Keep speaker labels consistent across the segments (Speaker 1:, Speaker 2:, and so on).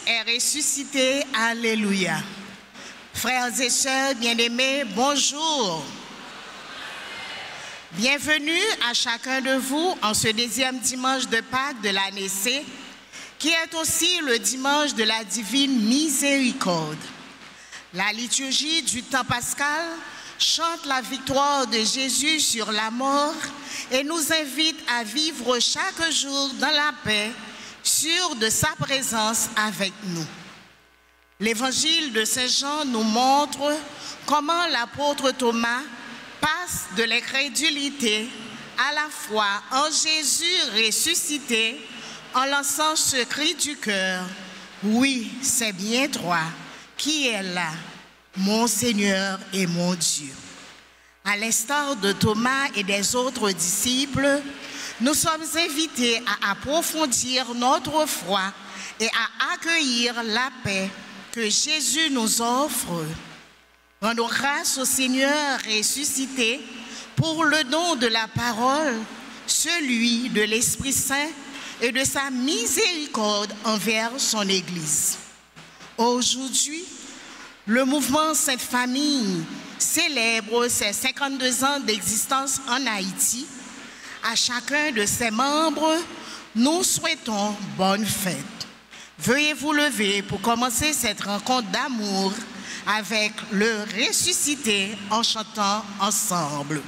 Speaker 1: est ressuscité. Alléluia. Frères et sœurs bien-aimés, bonjour. Bienvenue à chacun de vous en ce deuxième dimanche de Pâques de l'année C, qui est aussi le dimanche de la divine miséricorde. La liturgie du temps pascal chante la victoire de Jésus sur la mort et nous invite à vivre chaque jour dans la paix, sûrs de sa présence avec nous. L'évangile de Saint Jean nous montre comment l'apôtre Thomas passe de l'incrédulité à la foi en Jésus ressuscité en lançant ce cri du cœur: oui, c'est bien toi qui es là, mon Seigneur et mon Dieu. À l'instar de Thomas et des autres disciples, nous sommes invités à approfondir notre foi et à accueillir la paix que Jésus nous offre. Rendons grâce au Seigneur ressuscité pour le don de la parole, celui de l'Esprit Saint et de sa miséricorde envers son Église. Aujourd'hui, le mouvement Sainte Famille célèbre ses 52 ans d'existence en Haïti. À chacun de ses membres, nous souhaitons bonne fête. Veuillez vous lever pour commencer cette rencontre d'amour avec le ressuscité en chantant ensemble.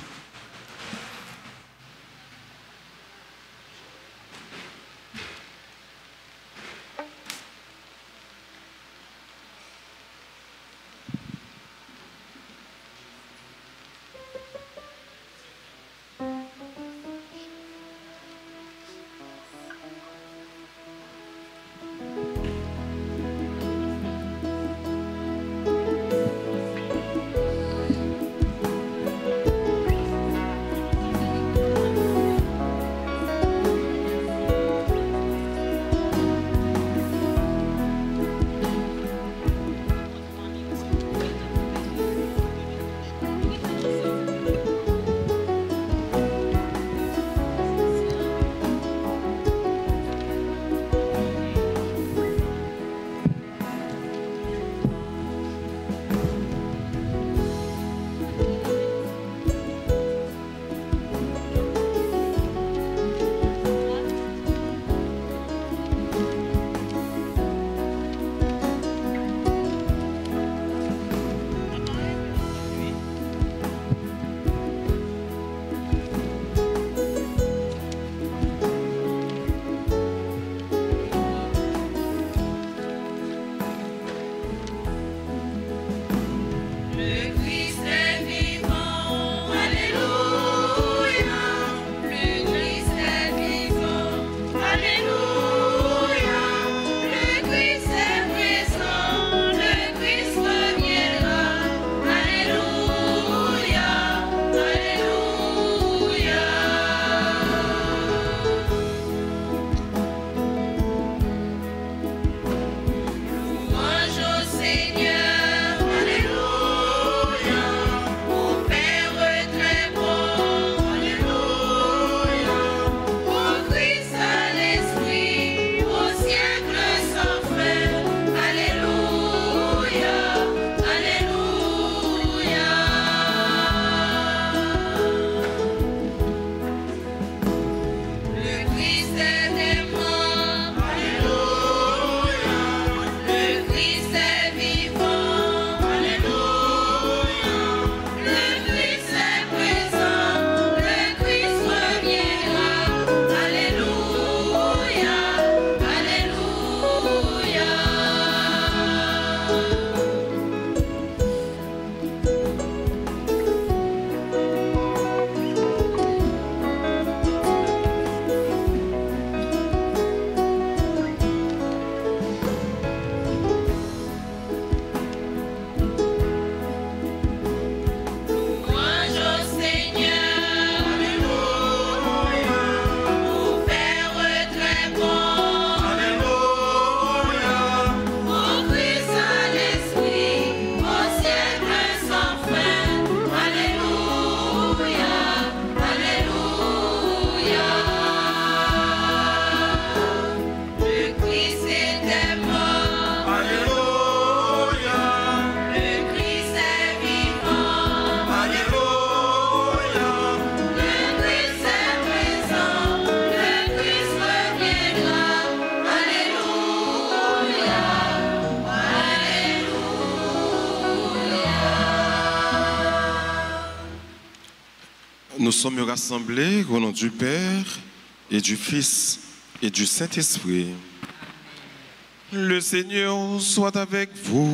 Speaker 2: Nous sommes rassemblés au nom du Père et du Fils et du Saint-Esprit. Le Seigneur soit avec vous.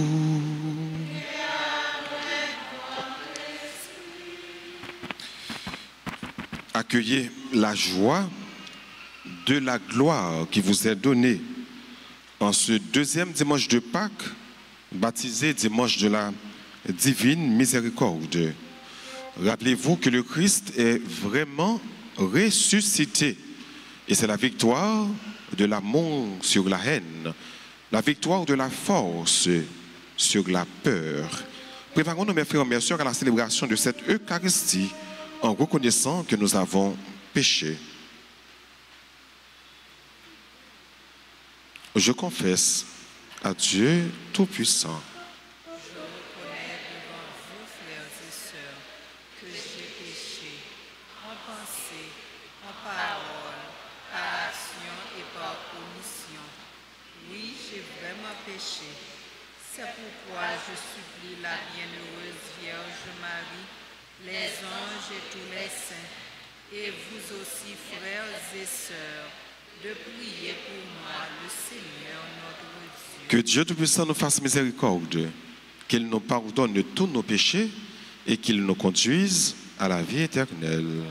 Speaker 2: Accueillez la joie de la gloire qui vous est donnée en ce deuxième dimanche de Pâques, baptisé dimanche de la divine miséricorde. Rappelez-vous que le Christ est vraiment ressuscité et c'est la victoire de l'amour sur la haine, la victoire de la force sur la peur. Préparons-nous, mes frères et mes sœurs, à la célébration de cette Eucharistie en reconnaissant que nous avons péché. Je confesse à Dieu Tout-Puissant.
Speaker 3: Je reconnais devant vous, frères et sœurs, que j'ai péché en pensée, en parole, par action et par omission. Oui, j'ai vraiment péché. C'est pourquoi je supplie la bienheureuse Vierge Marie, les anges et tous les saints, et vous aussi, frères et sœurs, de prier pour moi, le Seigneur notre Dieu.
Speaker 2: Que Dieu Tout-Puissant nous fasse miséricorde, qu'il nous pardonne de tous nos péchés et qu'il nous conduise à la vie éternelle.
Speaker 3: Amen.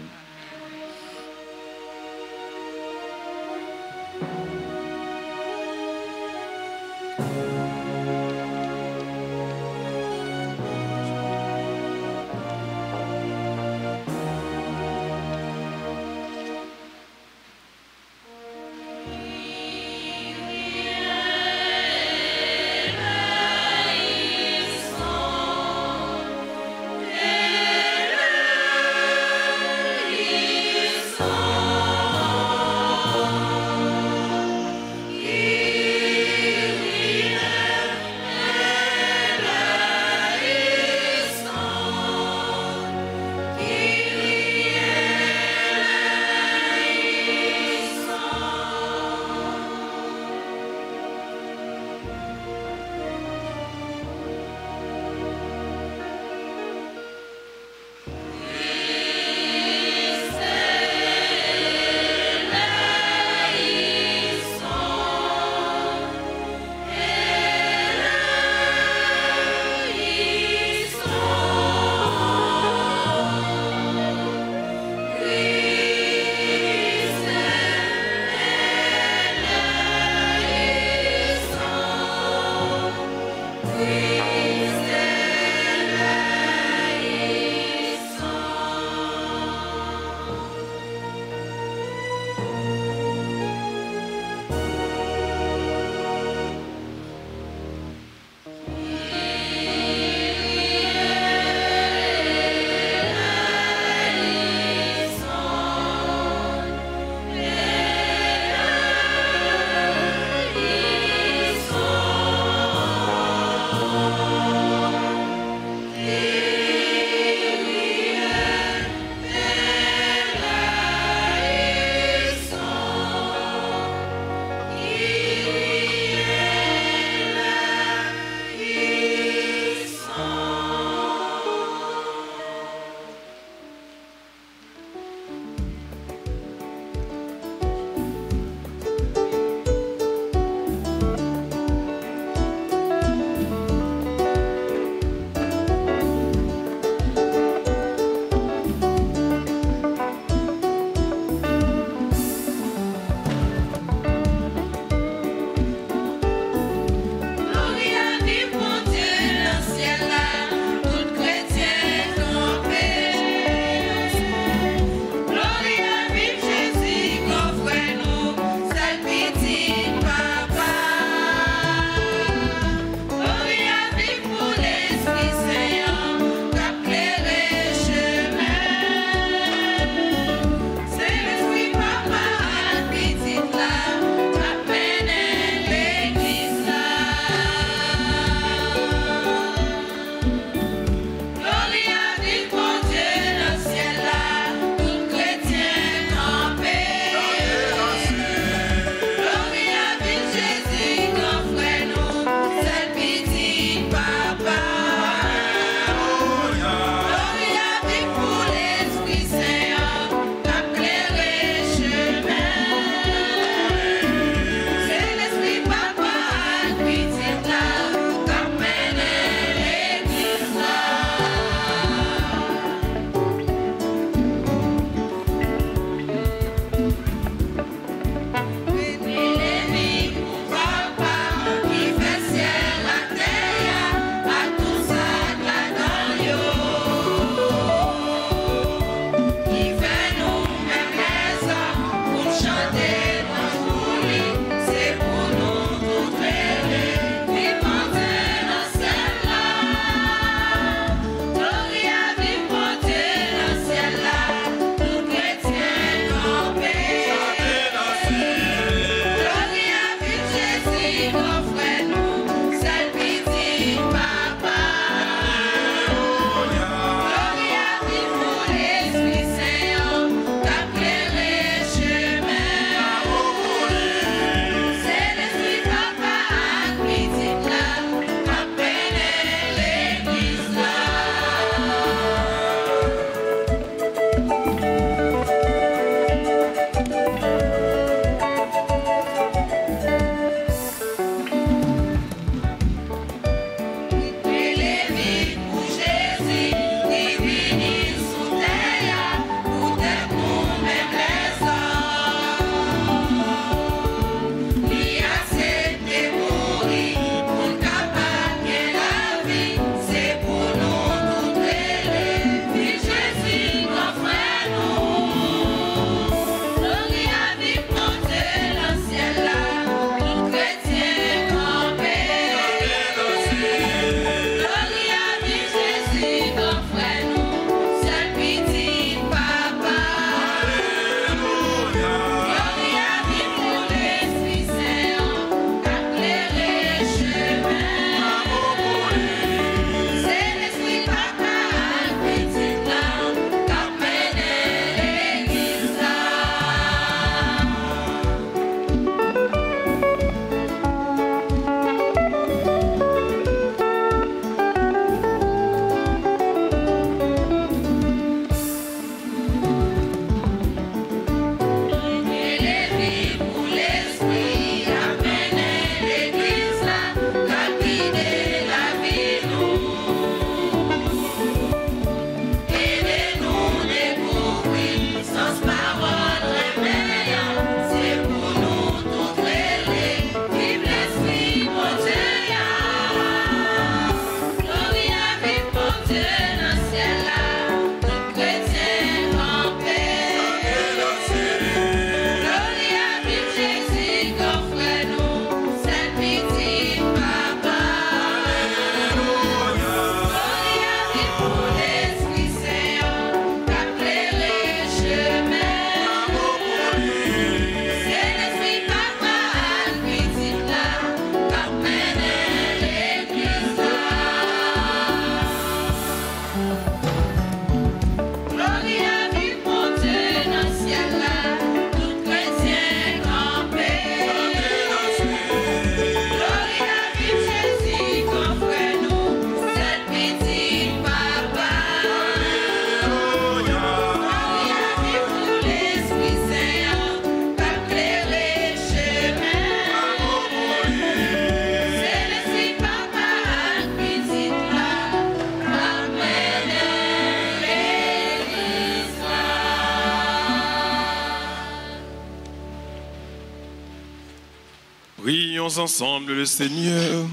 Speaker 2: Célébrons ensemble le Seigneur,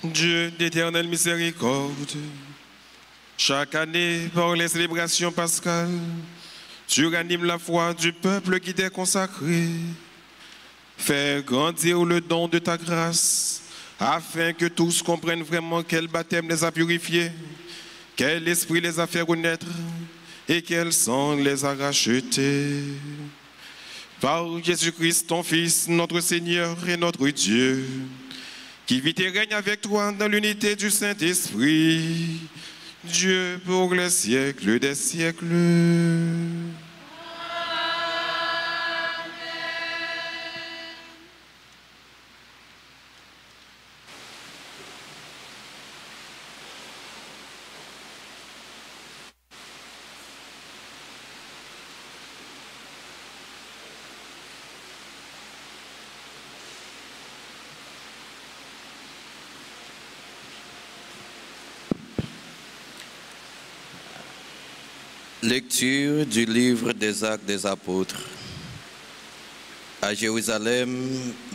Speaker 2: Dieu d'éternelle miséricorde. Chaque année, par les célébrations pascales, tu ranimes la foi du peuple qui t'est consacré. Fais grandir le don de ta grâce, afin que tous comprennent vraiment quel baptême les a purifiés, quel esprit les a fait renaître et quel sang les a rachetés. Par Jésus-Christ, ton Fils, notre Seigneur et notre Dieu, qui vit et règne avec toi dans l'unité du Saint-Esprit, Dieu pour les siècles des siècles.
Speaker 4: Lecture du livre des Actes des Apôtres. À Jérusalem,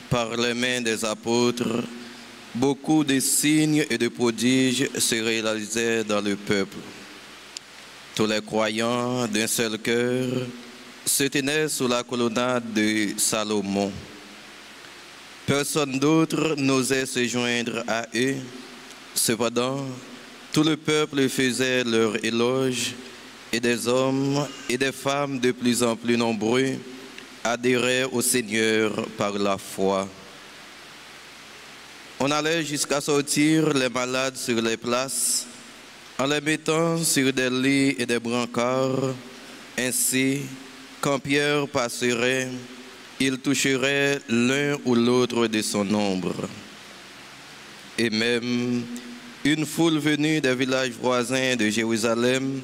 Speaker 4: par les mains des apôtres, beaucoup de signes et de prodiges se réalisaient dans le peuple. Tous les croyants d'un seul cœur se tenaient sous la colonnade de Salomon. Personne d'autre n'osait se joindre à eux. Cependant, tout le peuple faisait leur éloge, et des hommes et des femmes de plus en plus nombreux adhéraient au Seigneur par la foi. On allait jusqu'à sortir les malades sur les places, en les mettant sur des lits et des brancards. Ainsi, quand Pierre passerait, il toucherait l'un ou l'autre de son ombre. Et même une foule venue des villages voisins de Jérusalem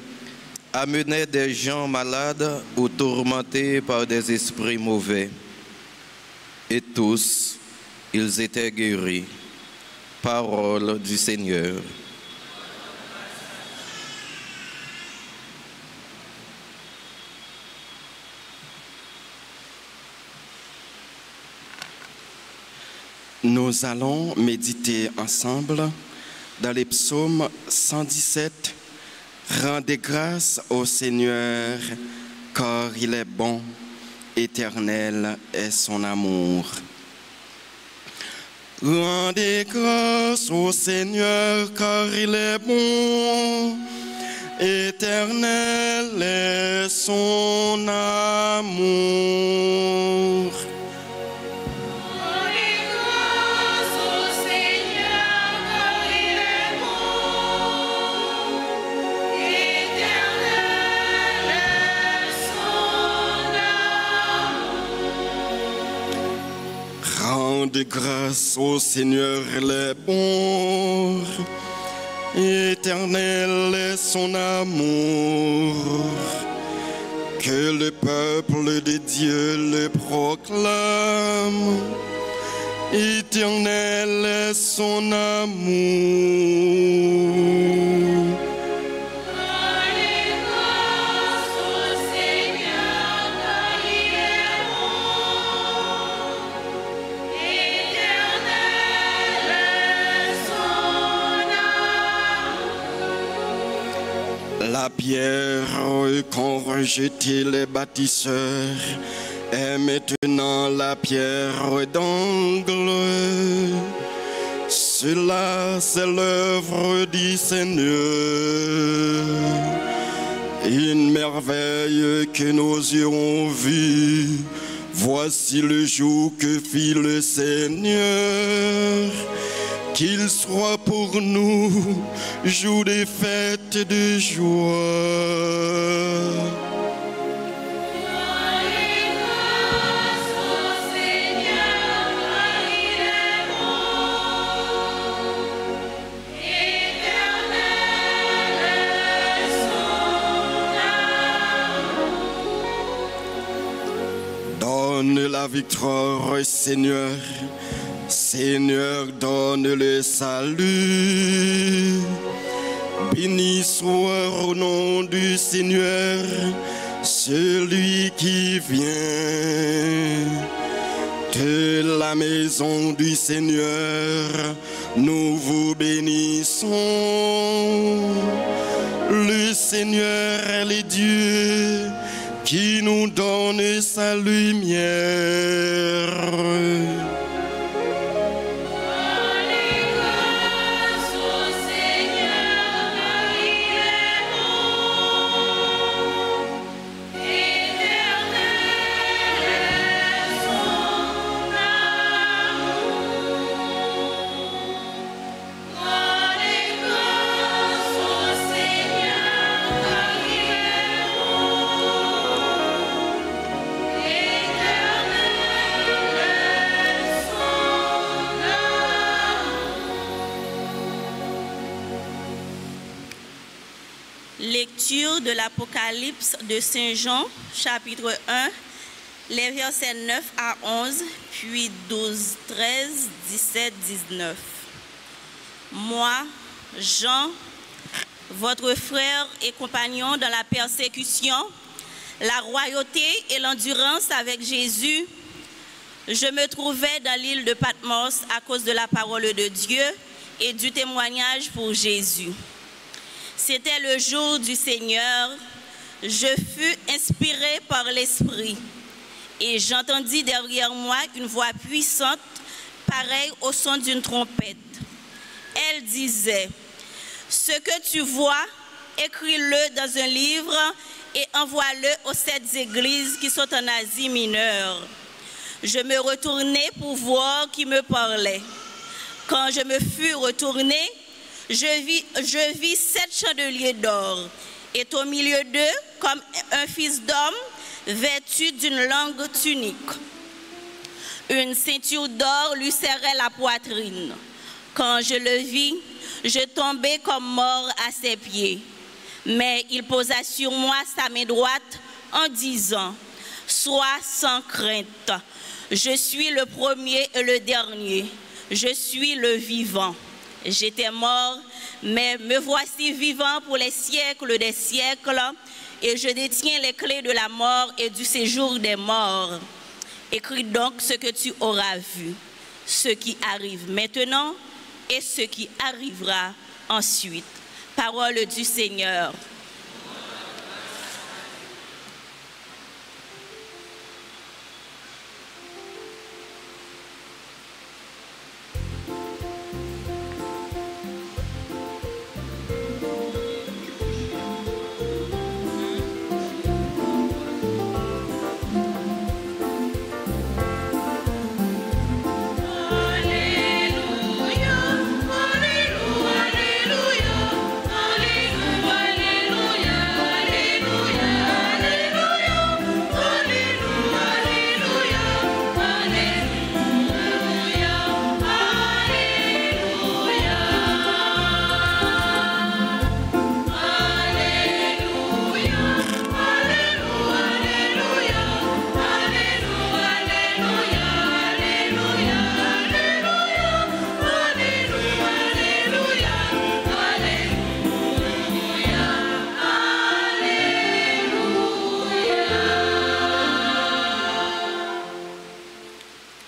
Speaker 4: amenait des gens malades ou tourmentés par des esprits mauvais. Et tous, ils étaient guéris. Parole du Seigneur.
Speaker 5: Nous allons méditer ensemble dans les psaumes 117. Rendez grâce au Seigneur, car il est bon, éternel est son amour. Rendez grâce au Seigneur, car il est bon, éternel est son amour. Rendez grâce au Seigneur, il est bon, éternel est son amour. Que le peuple de Dieu le proclame, éternel est son amour. La pierre qu'ont rejetée les bâtisseurs est maintenant la pierre d'angle. Cela, c'est l'œuvre du Seigneur, une merveille que nos yeux ont vue. Voici le jour que fit le Seigneur. Qu'il soit pour nous jour de fête et de joie. Donne la victoire, Seigneur. Seigneur, donne le salut. Béni soit au nom du Seigneur, celui qui vient de la maison du Seigneur, nous vous bénissons. Le Seigneur est le Dieu qui nous donne sa lumière.
Speaker 6: Lecture de l'Apocalypse de Saint Jean, chapitre 1, les versets 9 à 11, puis 12, 13, 17, 19. Moi, Jean, votre frère et compagnon dans la persécution, la royauté et l'endurance avec Jésus, je me trouvais dans l'île de Patmos à cause de la parole de Dieu et du témoignage pour Jésus. C'était le jour du Seigneur, je fus inspiré par l'Esprit et j'entendis derrière moi une voix puissante, pareille au son d'une trompette. Elle disait, « Ce que tu vois, écris-le dans un livre et envoie-le aux 7 églises qui sont en Asie mineure. » Je me retournai pour voir qui me parlait. Quand je me fus retourné, je vis 7 chandeliers d'or, et au milieu d'eux, comme un fils d'homme, vêtu d'une longue tunique. Une ceinture d'or lui serrait la poitrine. Quand je le vis, je tombai comme mort à ses pieds. Mais il posa sur moi sa main droite en disant, « Sois sans crainte, je suis le premier et le dernier, je suis le vivant. » J'étais mort, mais me voici vivant pour les siècles des siècles, et je détiens les clés de la mort et du séjour des morts. Écris donc ce que tu auras vu, ce qui arrive maintenant et ce qui arrivera ensuite. Parole du Seigneur.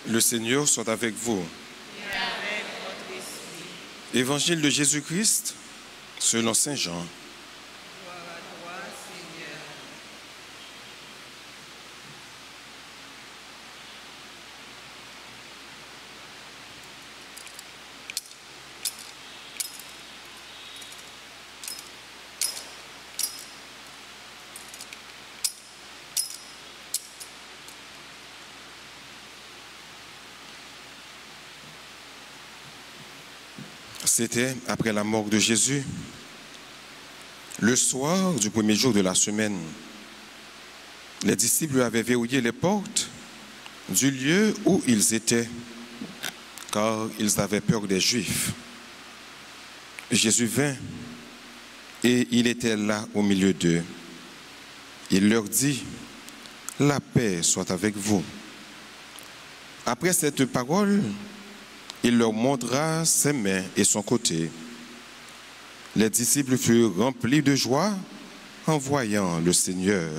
Speaker 2: Le Seigneur soit avec vous.
Speaker 3: Et avec votre esprit.
Speaker 2: Évangile de Jésus-Christ selon Saint Jean.
Speaker 3: Gloire à toi, Seigneur.
Speaker 2: C'était après la mort de Jésus, le soir du premier jour de la semaine. Les disciples avaient verrouillé les portes du lieu où ils étaient, car ils avaient peur des Juifs. Jésus vint et il était là au milieu d'eux. Il leur dit, « La paix soit avec vous. » Après cette parole, il leur montra ses mains et son côté. Les disciples furent remplis de joie en voyant le Seigneur.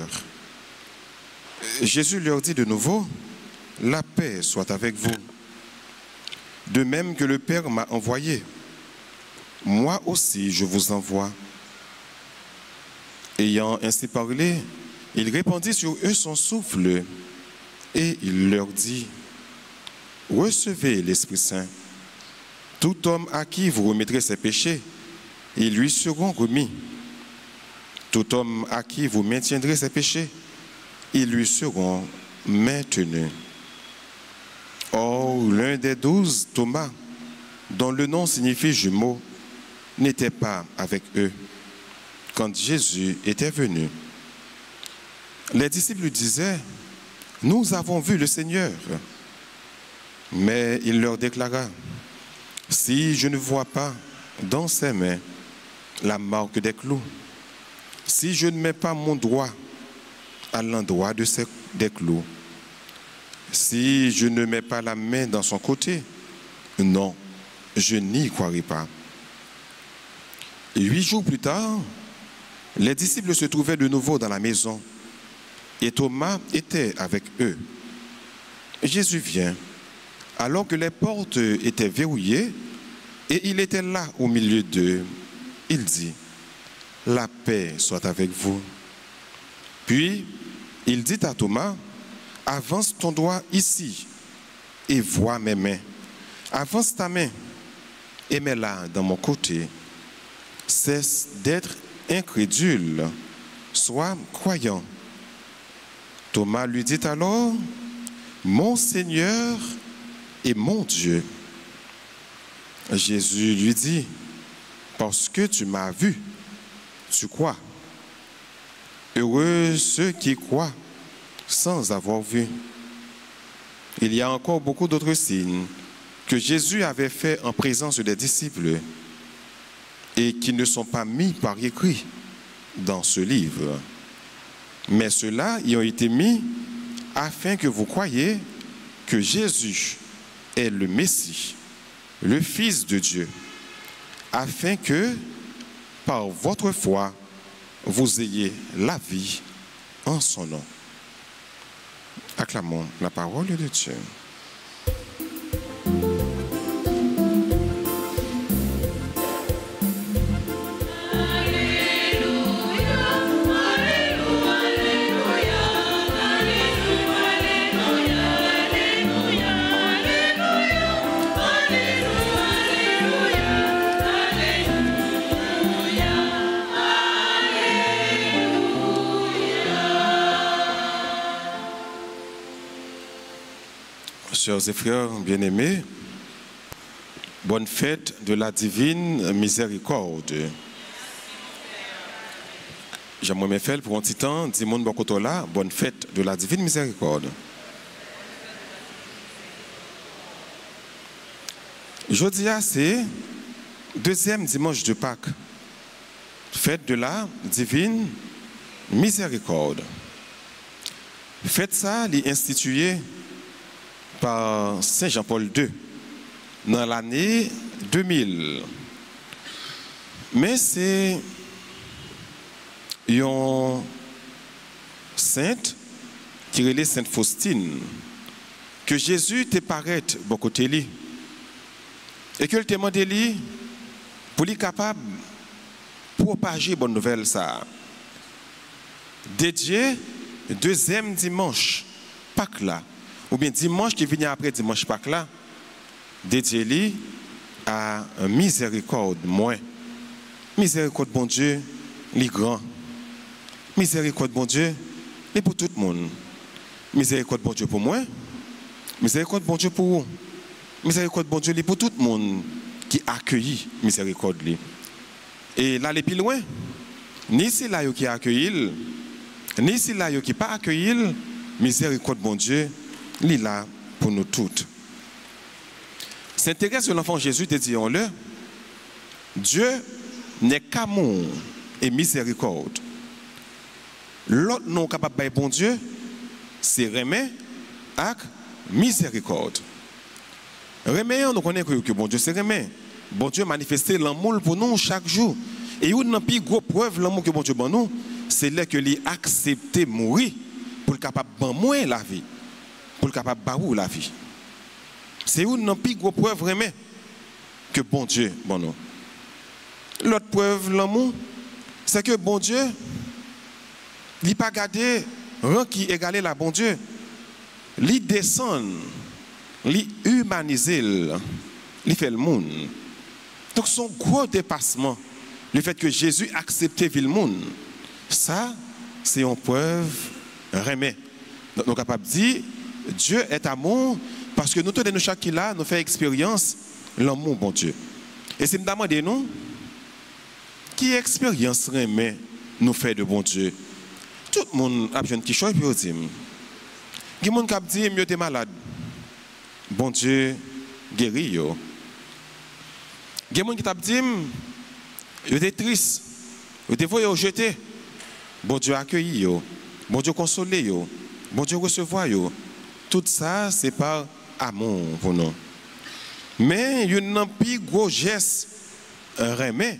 Speaker 2: Jésus leur dit de nouveau, « La paix soit avec vous. » de même que le Père m'a envoyé. Moi aussi, je vous envoie. Ayant ainsi parlé, il répandit sur eux son souffle et il leur dit, recevez l'Esprit Saint. Tout homme à qui vous remettrez ses péchés, ils lui seront remis. Tout homme à qui vous maintiendrez ses péchés, ils lui seront maintenus. Or, l'un des 12, Thomas, dont le nom signifie jumeau, n'était pas avec eux quand Jésus était venu. Les disciples lui disaient, nous avons vu le Seigneur. Mais il leur déclara, si je ne vois pas dans ses mains la marque des clous, si je ne mets pas mon doigt à l'endroit des clous, si je ne mets pas la main dans son côté, non, je n'y croirai pas. 8 jours plus tard, les disciples se trouvaient de nouveau dans la maison et Thomas était avec eux. Jésus vient, alors que les portes étaient verrouillées et il était là au milieu d'eux. Il dit, la paix soit avec vous. Puis, il dit à Thomas, avance ton doigt ici et vois mes mains. Avance ta main et mets-la dans mon côté. Cesse d'être incrédule, sois croyant. Thomas lui dit alors, mon Seigneur et mon Dieu. Jésus lui dit, parce que tu m'as vu, tu crois. Heureux ceux qui croient sans avoir vu. Il y a encore beaucoup d'autres signes que Jésus avait faits en présence des disciples et qui ne sont pas mis par écrit dans ce livre. Mais ceux-là y ont été mis afin que vous croyiez que Jésus est le Messie, le Fils de Dieu, afin que, par votre foi, vous ayez la vie en son nom. Acclamons la parole de Dieu. Chers et frères bien-aimés, bonne fête de la divine miséricorde. J'aimerais faire pour un petit temps, dis-moi là, bonne fête de la divine miséricorde. Jeudi, c'est deuxième dimanche de Pâques, fête de la divine miséricorde. Fête ça, est instituée par Saint Jean-Paul II dans l'année 2000. Mais c'est une sainte qui est Sainte Faustine que Jésus te paraît beaucoup de lui et que le témoin de lui pour lui capable de propager bonne nouvelle ça. Dédié deuxième dimanche Pâques là, ou bien dimanche qui vient après dimanche Pâques là, dédié à miséricorde moins. Miséricorde bon Dieu, les grands. Miséricorde bon Dieu, et pour tout le monde. Miséricorde bon Dieu pour moi. Miséricorde bon Dieu pour vous. Miséricorde bon Dieu pour tout le monde qui accueille miséricorde. Et là, les plus loin, ni c'est là qui accueille, ni c'est là qui pas accueilli, miséricorde bon Dieu, il est là pour nous toutes. S'intéresse sur l'enfant Jésus, te disons-le, Dieu n'est qu'amour et miséricorde. L'autre nom capable de bon Dieu, c'est remet avec miséricorde. Remet, nous connaissons que bon Dieu, c'est remet. Bon Dieu manifeste l'amour pour nous chaque jour. Et une des plus grosses preuves l'amour que bon Dieu pour nous, c'est là que lui accepter mourir pour le capable de moins la vie, pour le capable de la vie. C'est une plus grosse preuve vraiment que bon Dieu, bon non. L'autre preuve, l'amour, c'est que bon Dieu, il n'a pas gardé rien qui égale la bon Dieu. Il descend, il humanise, il fait le monde. Donc son gros dépassement, le fait que Jésus acceptait le monde, ça, c'est une preuve vraiment. Donc nous sommes capables de dire, Dieu est amour, parce que nous tous nous chaque qui là, nous faisons expérience l'amour bon Dieu. Et si nous demandons nous, qui expérience remet nous fait de bon Dieu? Tout le monde a besoin de quelque chose et puis il dit, il y a des gens qui disent, je suis malade. Bon Dieu guérit. Il y a des gens qui disent, je suis triste. Je suis jeté. Bon Dieu accueilli. Bon Dieu consolé. Bon Dieu recevoir. Tout ça, c'est par amour pour nous. Mais il y a un plus gros geste, un remède,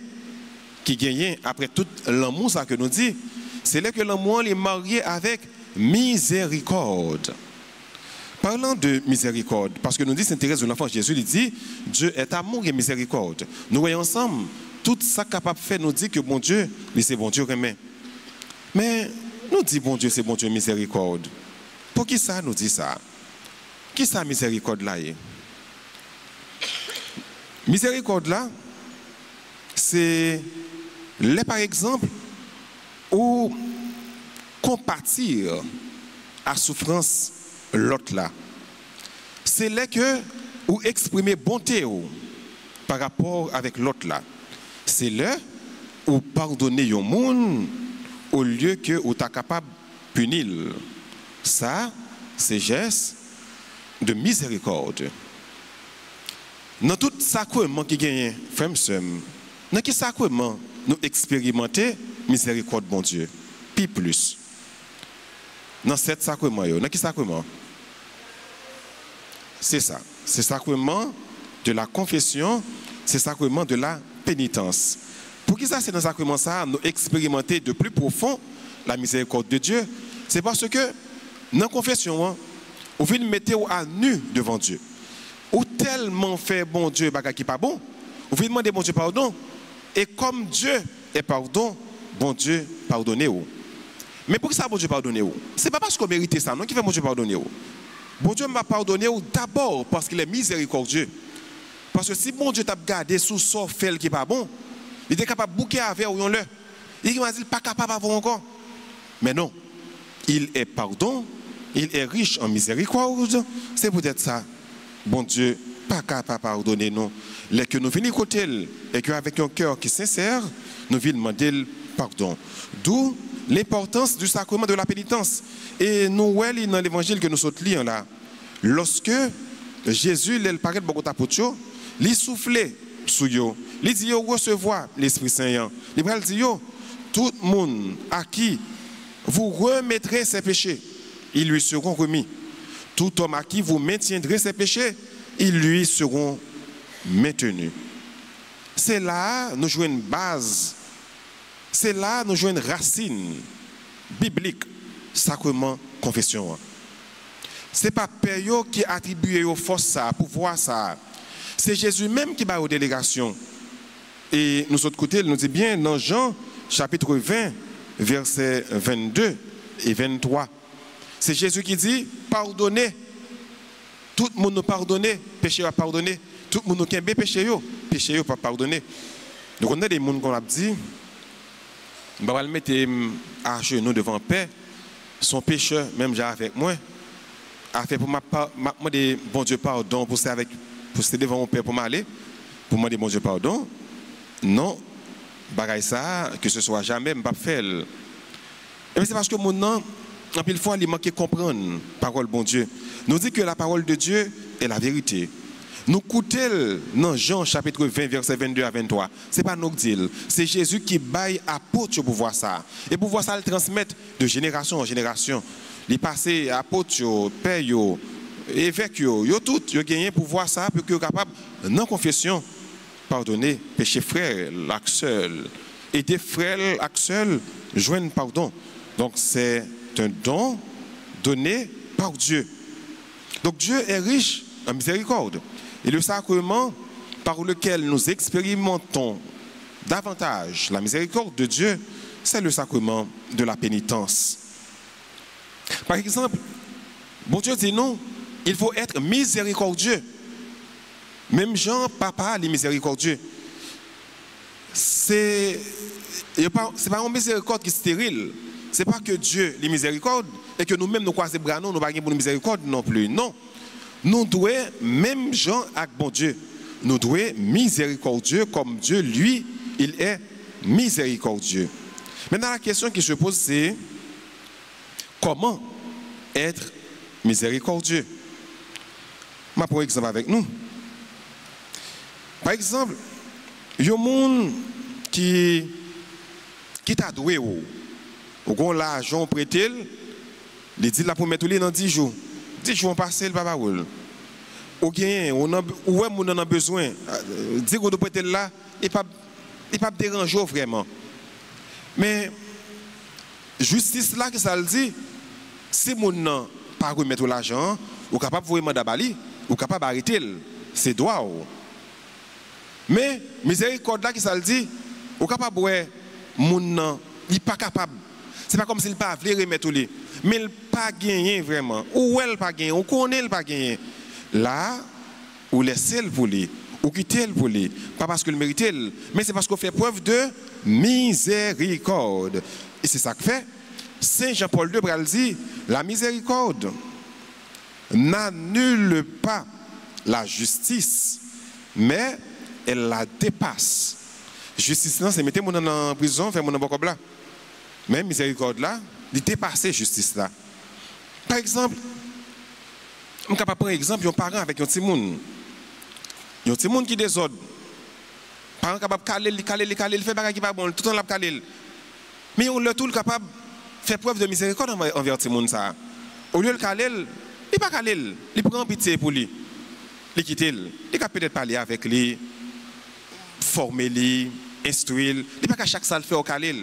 Speaker 2: qui gagne après tout l'amour que nous dit, c'est là que l'amour est marié avec miséricorde. Parlant de miséricorde, parce que nous dit Sainte Thérèse de l'Enfant Jésus, il dit Dieu est amour et miséricorde. Nous voyons ensemble, tout ça capable de faire nous dit que bon Dieu, c'est bon Dieu remet. Mais nous dit bon Dieu, c'est bon Dieu miséricorde. Pour qui ça nous dit ça? Qui ça miséricorde là? Miséricorde là, c'est là par exemple où compatir à souffrance l'autre là. C'est là que ou exprimer bonté par rapport avec l'autre là. C'est là où pardonner au monde au lieu que où tu es capable de punir. Ça, c'est geste de miséricorde. Dans tout sacrement qui gagne, frère, dans quel sacrement nous expérimentons miséricorde, bon Dieu, puis plus. Dans cet sacrement, dans quel sacrement? C'est ça. C'est sacrement de la confession, c'est sacrement de la pénitence. Pour qui ça, c'est dans ce sacrement ça, nous expérimenter de plus profond la miséricorde de Dieu. C'est parce que dans la confession, vous venez mettre à nu devant Dieu. Ou tellement fait bon Dieu qui n'est pas bon, vous venez demander bon Dieu pardon. Et comme Dieu est pardon, bon Dieu pardonnez-vous. Mais pour que ça bon Dieu pardonnez-vous? Ce n'est pas parce qu'on mérite ça, non, qui fait bon Dieu pardonnez-vous. Bon Dieu m'a pardonné d'abord parce qu'il est miséricordieux. Parce que si bon Dieu t'a gardé sous son fait qui n'est pas bon, il était capable de bouquer avec ou le. Il m'a dit pas capable d'avoir encore. Mais non, il est pardon, il est riche en miséricorde. C'est peut-être ça. Bon Dieu, pas capable de pardonner nous. Les que nous venons écouter et qu'avec un cœur qui est sincère, nous venons demander le pardon. D'où l'importance du sacrement de la pénitence. Et nous voyons dans l'évangile que nous sommes lisant là, lorsque Jésus, il paraît de Bogota Pocho, il soufflait sur eux, il dit recevoir l'Esprit Saint. Il dit tout le monde à qui vous remettrez ses péchés, ils lui seront remis. Tout homme à qui vous maintiendrez ses péchés, ils lui seront maintenus. C'est là nous jouons une base. C'est là nous jouons une racine biblique, sacrement, confession. Ce n'est pas Père qui attribue aux forces ça, pouvoir ça. C'est Jésus même qui va aux délégations. Et nous autres côté, il nous dit bien dans Jean chapitre 20, versets 22 et 23. C'est Jésus qui dit, pardonnez. Tout le monde nous pardonne, péché va pardonner. Tout le monde nous kembe péché pas pardonner. Donc on a des gens qu'on a dit, on va le mettre à genoux devant Père, son pécheur, même j'ai avec moi, a fait pour moi demander bon Dieu pardon pour ça devant mon Père pour m'aller, pour demander bon Dieu pardon. Non, bagaille ça, que ce soit jamais, je ne vais pas faire. Mais c'est parce que mon nom, en pile fois, il manque de comprendre la parole bon Dieu. Nous dit que la parole de Dieu est la vérité. Nous écoutons dans Jean chapitre 20, versets 22 à 23. Ce n'est pas nous qui disons, c'est Jésus qui baille apôtre pour voir ça. Et pour voir ça, il transmet de génération en génération. Il passe apôtre, père, évêque, tout, il gagné pour voir ça, pour qu'il soit capable, non confession, pardonner, péché frère, l'axel. Et des frères, l'axel, joignent pardon. Donc c'est un don donné par Dieu. Donc Dieu est riche en miséricorde. Et le sacrement par lequel nous expérimentons davantage la miséricorde de Dieu, c'est le sacrement de la pénitence. Par exemple, bon Dieu dit non, il faut être miséricordieux. Même Jean, papa, il est miséricordieux. C'est pas une miséricorde qui est stérile. Ce n'est pas que Dieu est miséricorde et que nous-mêmes nous croisons les bras, nous n'avons pas de miséricorde non plus. Non. Nous devons, même Jean avec bon Dieu, nous devons être miséricordieux comme Dieu, lui, il est miséricordieux. Maintenant, la question qui se pose, c'est comment être miséricordieux? Je vais prendre un exemple avec nous. Par exemple, il y a un monde qui t'a doué, ou qu'on l'argent prêté, il dit là pour mettre dans 10 jours. 10 jours passés, le papa roule. Ou bien, on en a besoin. Dire qu'on doit prêter là, il ne pas déranger vraiment. Mais, justice là, que ça le dit, si on n'a pas remettre l'argent, ou capable de vous demander à Bali, ou capable d'arrêter, c'est droit. Mais, miséricorde là, qui ça le dit, ou capable de vous il n'est pas capable. Ce n'est pas comme s'il ne pas voulu remettre les. Mais il n'a pas gagné vraiment. Ou elle pas gagné, ou connaît il pas gagné. Là, ou laissez le pour lui, ou quittez le pour lui. Pas parce qu'il mérite, mais c'est parce qu'on fait preuve de miséricorde. Et c'est ça que fait. Saint Jean-Paul II dit, la miséricorde n'annule pas la justice, mais elle la dépasse. Justice, c'est mettre mon en prison, faire mon en là. Mais miséricorde là, il dépasse justice là. Par exemple, je suis capable de prendre exemple, un parent avec un petit monde. Il y a un petit monde qui désordre. Parent capable de caler, il fait des qui pas bon, tout le temps la caler. Mais on est tout capable de faire preuve de miséricorde envers ce petit monde ça. Au lieu de caler, il n'est pas caler, il prend pitié pour lui. Il quitte, il peut peut-être parler avec lui, former lui, instruire. Il n'est pas qu'à chaque salle faire au caler.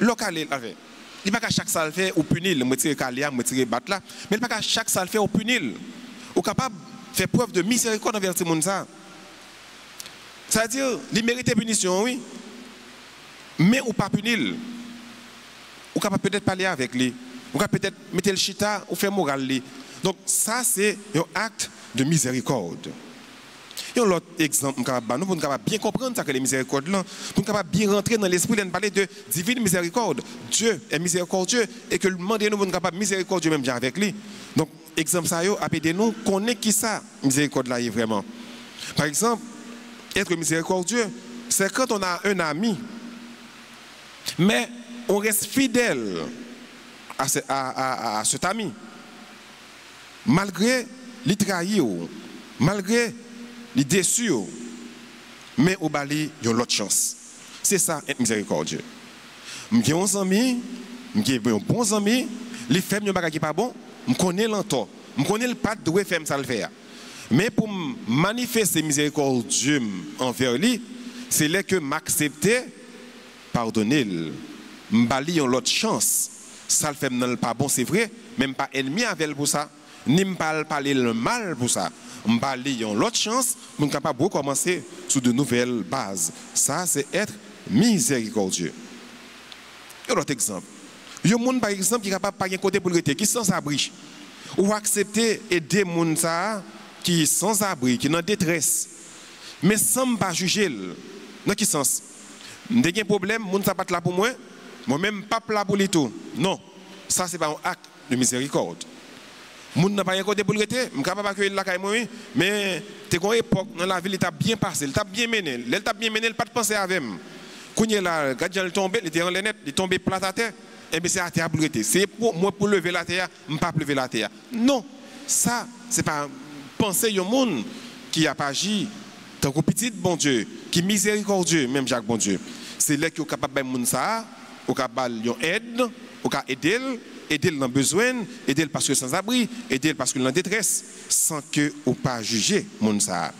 Speaker 2: Le caler avec. Il n'est pas qu'à chaque salle faire ou punir, me tirer caler, me tirer battre là. Mais il n'est pas qu'à chaque salle faire ou punir. Ou capable de faire preuve de miséricorde envers ce monde ça. C'est-à-dire, il mérite punition, oui. Mais ou pas punir. Ou capable peut-être parler avec lui. Ou capable peut-être mettre le chita ou faire moral lui. Donc ça c'est un acte de miséricorde. Et un autre exemple, nous pour bien comprendre ça que les miséricordes là, pour bien rentrer dans l'esprit de parler de divine miséricorde. Dieu est miséricordieux et que le monde nous pour capable miséricordieux même avec lui. Donc exemple ça yo appelez nous connaît qui ça miséricorde là est vraiment. Par exemple, être miséricordieux, c'est quand on a un ami mais on reste fidèle à cet ami malgré les trahir, malgré les déçus, mais au bali, il y a l'autre chance. C'est ça, être miséricordieux. J'ai un ami, j'ai un bon ami, les femmes ne sont pas bon, je connais l'entor, je connais le pas de faire ça le faire. Mais pour manifester miséricordieux envers lui, c'est là que m'accepter, pardonner, m'bali l'autre chance. Ça le fait pas bon, c'est vrai, même pas ennemi avec pour ça, ni me parler le mal pour ça. M'bali l'autre chance, pour capable de commencer sur de nouvelles bases. Ça, c'est être miséricordieux. Un autre exemple. Il y a un monde, par exemple, qui n'est capable de pas côté pour le rester, qui est sans abri. Ou accepter aider les gens qui sont sans abri, qui sont en détresse. Mais sans ne pas juger. Dans quel sens? Je n'ai pas de problème, les gens ne sont pas là pour moi. Moi-même, pas là pour les tout. Non. Ça, ce n'est pas un acte de miséricorde. Moun n'a pas rien côté pour le rester, je suis capable d'accueillir la caille, mais tu as une époque dans la ville, il t'a bien passé, il t'a bien mené, il t'a bien mené, il n'a pas de penser avec moi. Quand il est là, quand il est tombé, il était en l'air, il est tombé plat à terre, et bien c'est à terre pour le rester. C'est pour moi pour lever la terre, je ne peux pas lever la terre. Non, ça, ce n'est pas penser au monde qui a pas agi, tant que petit bon Dieu, qui est miséricordieux, même Jacques bon Dieu. C'est là qu'il est capable de faire ça, il est capable de aider, il est aider. Aider dans le besoin, aider parce que sans abri, aider parce qu'il est en détresse, sans que ou pas juger mon ça.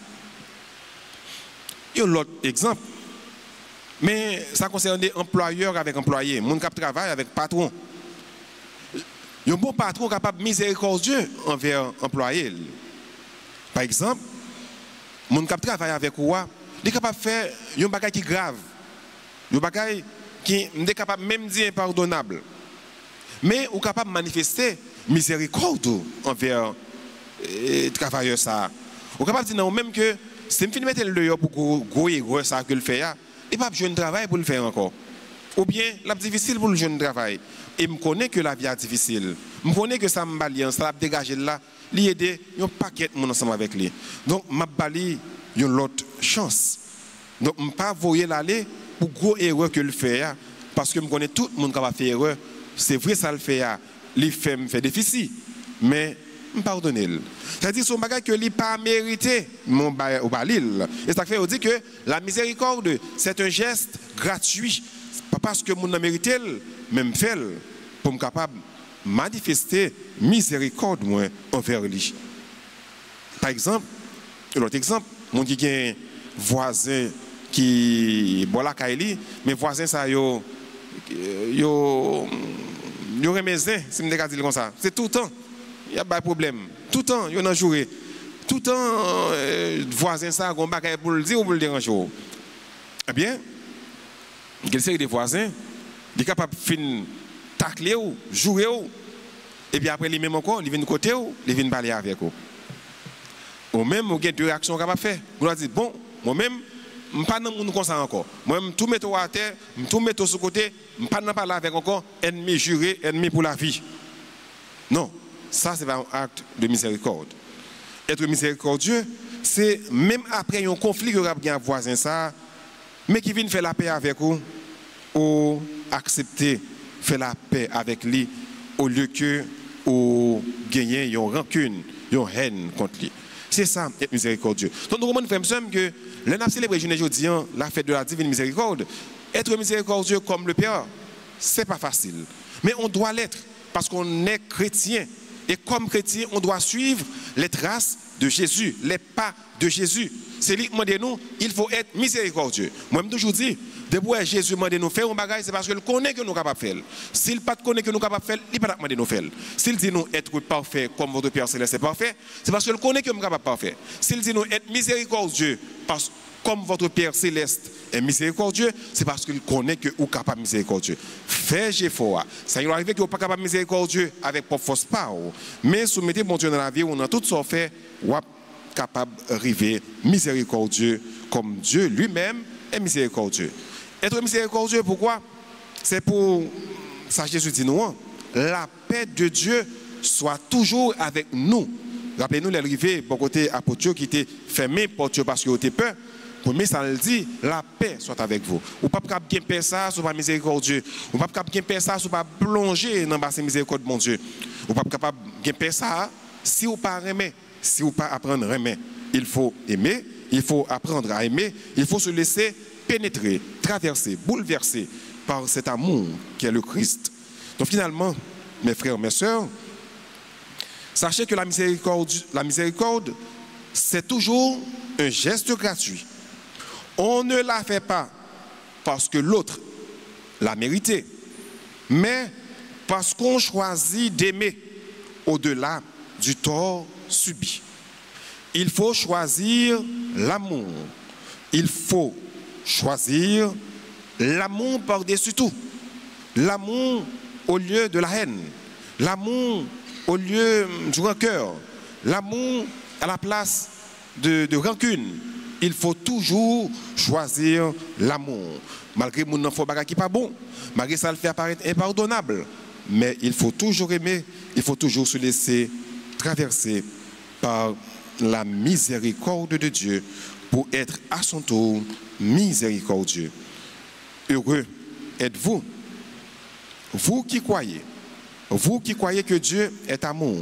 Speaker 2: Il y a l'autre exemple, mais ça concerne des employeurs avec employés, mon qui travaille avec patron. Il y a un bon patron capable miséricordieux envers employé. Par exemple, mon qui travaille avec moi, il est capable de faire un bagage qui est grave, un bagage qui est capable même de dire impardonnable. Mais on est capable de manifester miséricorde envers les travailleurs. On est capable de dire non, même que si je mettre le dehors pour gros erreur ça que le fait, il n'y a pas besoin de travail pour le faire encore. Ou bien, c'est difficile pour le jeune travail. Et je connais que la vie est difficile. Je connais que ça me balie, ça me dégage là, l'aider, il y a un paquet de monde ensemble avec lui. Donc, je balie une autre chance. Donc, je ne peux pas voyer l'aller pour gros erreur que le fait, parce que je connais tout le monde qui va faire erreur. C'est vrai, ça le fait, les femmes fait déficit, mais je pardonne. C'est-à-dire son bagage que il pas mérité mon au balil. Et ça fait dire que la miséricorde, c'est un geste gratuit. Pas parce que mon a mérité, même fait pour me capable manifester miséricorde moi envers lui. Par exemple, l'autre exemple, mon qui a un voisin qui bon la kaili, mais voisin ça yo remesin, si me dire comme ça. C'est tout le temps. Il y a pas de problème. Tout le temps, il y a un jour. Tout le temps, voisin ça, on va pour le dire ou pour le déranger. Eh bien, il y a une série de voisins qui sont capables de finir tacler ou jouer ou. Et puis après, les mêmes encore, ils viennent côté ou, ils viennent parler avec vous. Ou même, il y a deux réactions capables de faire. Vous leur dites, bon, moi-même, je ne suis pas dans le monde comme ça encore. Moi-même, tout mettre à terre, tout mettre sur côté, je ne suis pas parler avec encore ennemi juré, ennemi pour la vie. Non, ça c'est un acte de miséricorde. Être miséricordieux, c'est même après un conflit que vous avez avec un voisin, ça, mais qui vient faire la paix avec vous, ou accepter faire la paix avec lui, au lieu que vous gagnez une rancune, une haine contre lui. C'est ça, être miséricordieux. Donc, nous comprenons que l'on a célébré jeudi la fête de la divine miséricorde. Être miséricordieux comme le Père, ce n'est pas facile. Mais on doit l'être parce qu'on est chrétien. Et comme chrétien, on doit suivre les traces de Jésus, les pas de Jésus. C'est lui qui m'a dit nous, il faut être miséricordieux. Moi, je toujours dit, depuis que Jésus m'a dit nous faire un bagage, c'est parce qu'il connaît que nous sommes capables de faire. S'il ne connaît que nous sommes capables de faire, il ne peut pas demander de nous faire. S'il dit nous être parfait comme votre Père Céleste est parfait, c'est parce qu'il connaît que nous sommes capables de faire. S'il dit nous être miséricordieux comme votre Père Céleste est miséricordieux, c'est parce qu'il connaît que vous êtes capable de miséricordieux. Faites effort. Ça y arrive que vous n'êtes pas capable de miséricordieux avec votre force pas. Mais soumettez mon Dieu dans la vie, on a tout ça fait, vous êtes capable d'arriver miséricordieux comme Dieu lui-même est miséricordieux. Être miséricordieux, pourquoi? C'est pour, ça Jésus dit nous, la paix de Dieu soit toujours avec nous. Rappelez-nous l'arrivée, bon côté apôtre qui était fermé pour Dieu parce qu'il était peur. Mais ça le dit, la paix soit avec vous. Ou pas capable de paix ça, soit pas miséricordieux. Ou pas capable de paix ça, soit pas plonger dans la miséricorde de mon Dieu. Ou pas capable de paix ça, si vous pas aimer, si vous pas apprendre à aimer. Il faut aimer, il faut apprendre à aimer, il faut se laisser pénétrer, traverser, bouleverser par cet amour qui est le Christ. Donc finalement, mes frères, mes sœurs, sachez que la miséricorde, c'est toujours un geste gratuit. On ne la fait pas parce que l'autre l'a mérité, mais parce qu'on choisit d'aimer au-delà du tort subi. Il faut choisir l'amour. Il faut choisir l'amour par-dessus tout. L'amour au lieu de la haine. L'amour au lieu du rancœur. L'amour à la place de rancune. Il faut toujours choisir l'amour. Malgré mon enfant qui n'est pas bon, malgré ça le fait apparaître impardonnable. Mais il faut toujours aimer, il faut toujours se laisser traverser par la miséricorde de Dieu pour être à son tour miséricordieux. Heureux êtes-vous, vous qui croyez que Dieu est amour,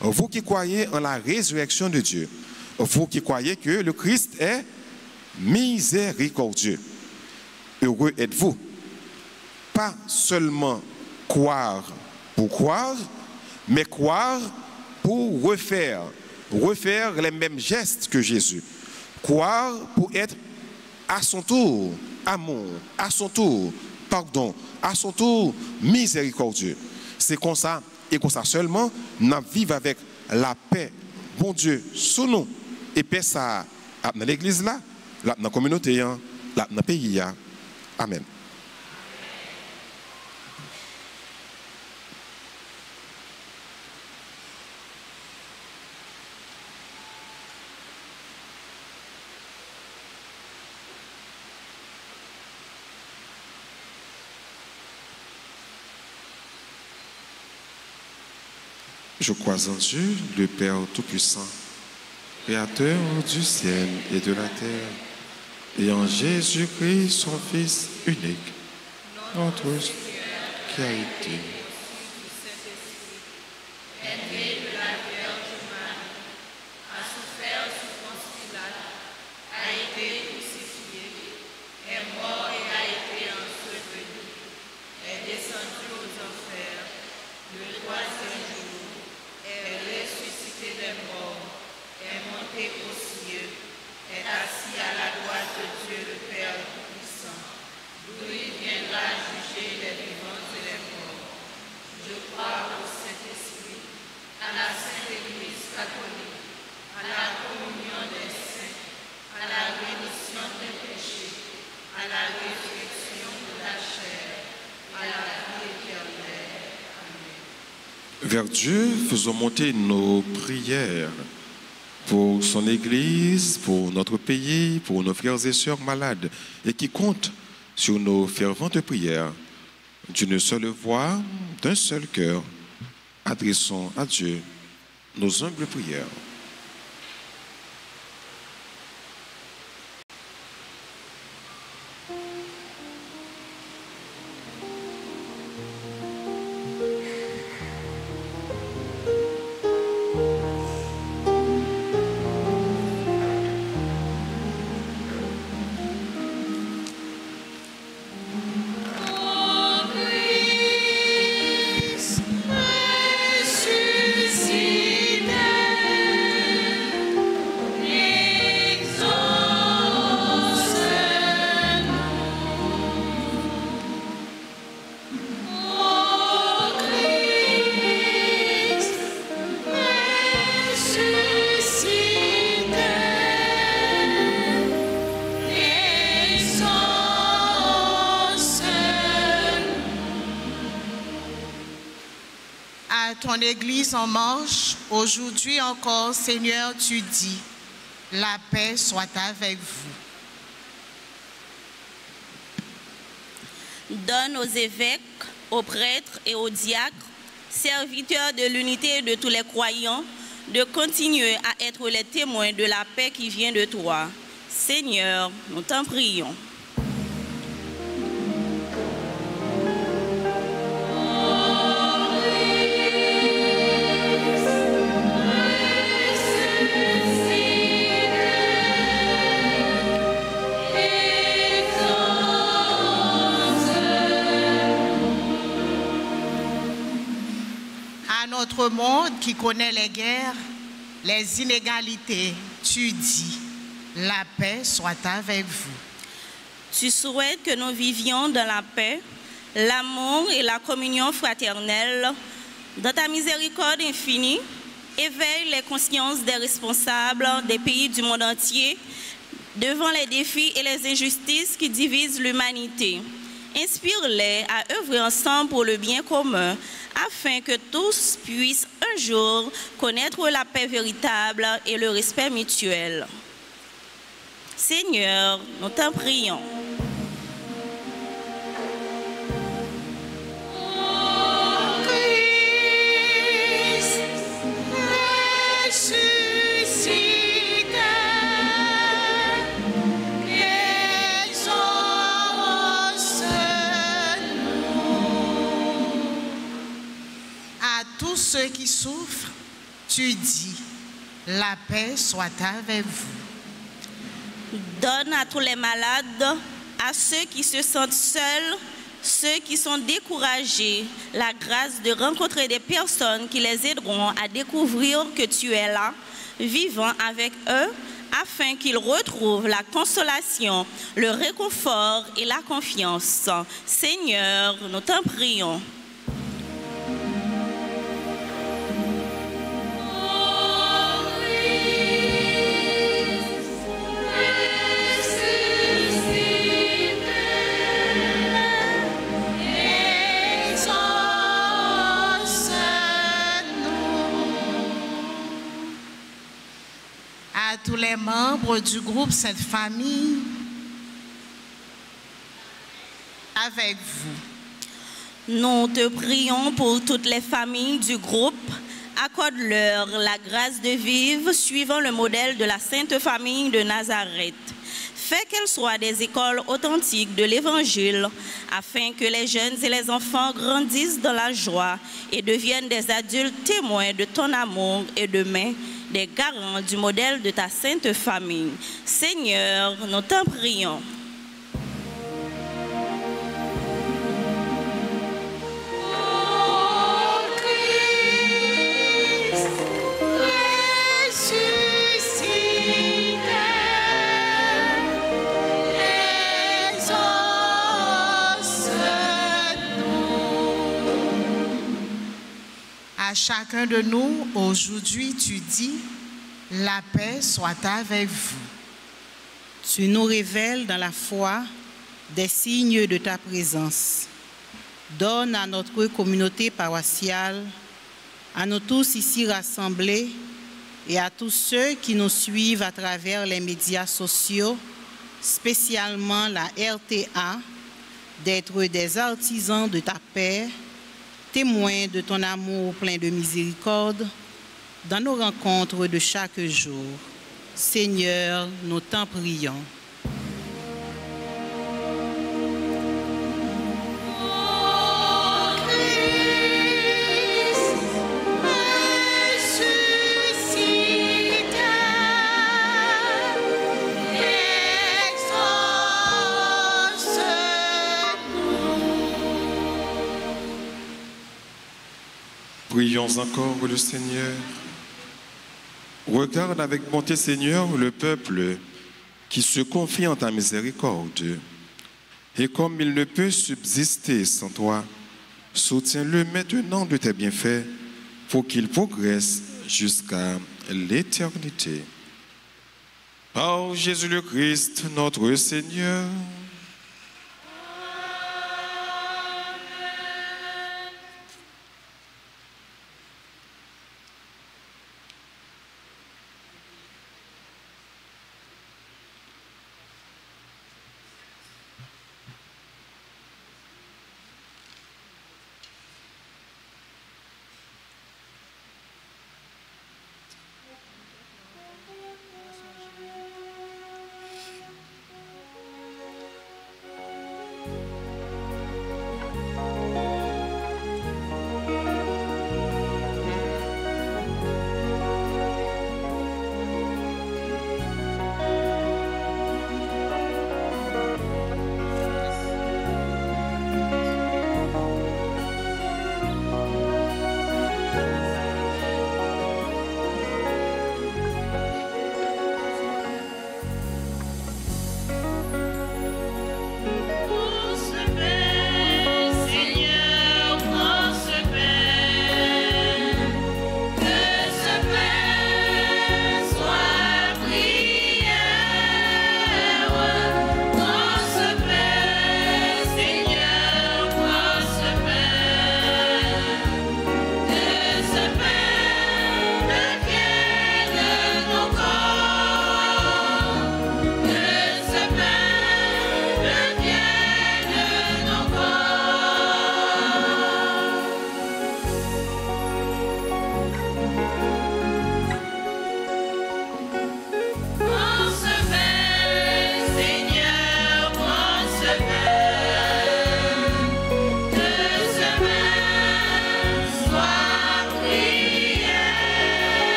Speaker 2: vous qui croyez en la résurrection de Dieu, vous qui croyez que le Christ est miséricordieux. Heureux êtes-vous. Pas seulement croire pour croire, mais croire pour refaire les mêmes gestes que Jésus. Croire pour être à son tour amour, à son tour pardon, à son tour miséricordieux. C'est comme ça et comme ça seulement, nous vivons avec la paix, bon Dieu, sous nous, et paix ça dans l'église là, dans la communauté, dans le pays. Amen. Je crois en Dieu, le Père Tout-Puissant, Créateur du ciel et de la terre, et en Jésus-Christ, son Fils unique, notre Seigneur, qui a été vers Dieu, faisons monter nos prières pour son Église, pour notre pays, pour nos frères et sœurs malades et qui comptent sur nos ferventes prières. D'une seule voix, d'un seul cœur, adressons à Dieu nos humbles prières.
Speaker 1: Ton Église en marche, aujourd'hui encore, Seigneur, tu dis, la paix soit avec vous.
Speaker 6: Donne aux évêques, aux prêtres et aux diacres, serviteurs de l'unité et de tous les croyants, de continuer à être les témoins de la paix qui vient de toi. Seigneur, nous t'en prions.
Speaker 1: Notre monde qui connaît les guerres, les inégalités, tu dis, la paix soit avec vous.
Speaker 6: Tu souhaites que nous vivions dans la paix, l'amour et la communion fraternelle. Dans ta miséricorde infinie, éveille les consciences des responsables des pays du monde entier devant les défis et les injustices qui divisent l'humanité. Inspire-les à œuvrer ensemble pour le bien commun, afin que tous puissent un jour connaître la paix véritable et le respect mutuel. Seigneur, nous t'en prions.
Speaker 1: Ceux qui souffrent, tu dis, la paix soit avec vous.
Speaker 6: Donne à tous les malades, à ceux qui se sentent seuls, ceux qui sont découragés, la grâce de rencontrer des personnes qui les aideront à découvrir que tu es là, vivant avec eux, afin qu'ils retrouvent la consolation, le réconfort et la confiance. Seigneur, nous t'en prions.
Speaker 1: membres du groupe Sainte Famille avec vous.
Speaker 6: Nous te prions pour toutes les familles du groupe. Accorde-leur la grâce de vivre suivant le modèle de la Sainte Famille de Nazareth. Fais qu'elles soient des écoles authentiques de l'Évangile, afin que les jeunes et les enfants grandissent dans la joie et deviennent des adultes témoins de ton amour et demain des garants du modèle de ta Sainte Famille. Seigneur, nous t'en prions.
Speaker 1: À chacun de nous, aujourd'hui, tu dis, la paix soit avec vous.
Speaker 7: Tu nous révèles dans la foi des signes de ta présence. Donne à notre communauté paroissiale, à nous tous ici rassemblés et à tous ceux qui nous suivent à travers les médias sociaux, spécialement la RTA, d'être des artisans de ta paix, témoins de ton amour plein de miséricorde dans nos rencontres de chaque jour. Seigneur, nous t'en prions.
Speaker 2: Prions encore le Seigneur. Regarde avec bonté, Seigneur, le peuple qui se confie en ta miséricorde. Et comme il ne peut subsister sans toi, soutiens-le maintenant de tes bienfaits pour qu'il progresse jusqu'à l'éternité. Par Jésus le Christ, notre Seigneur.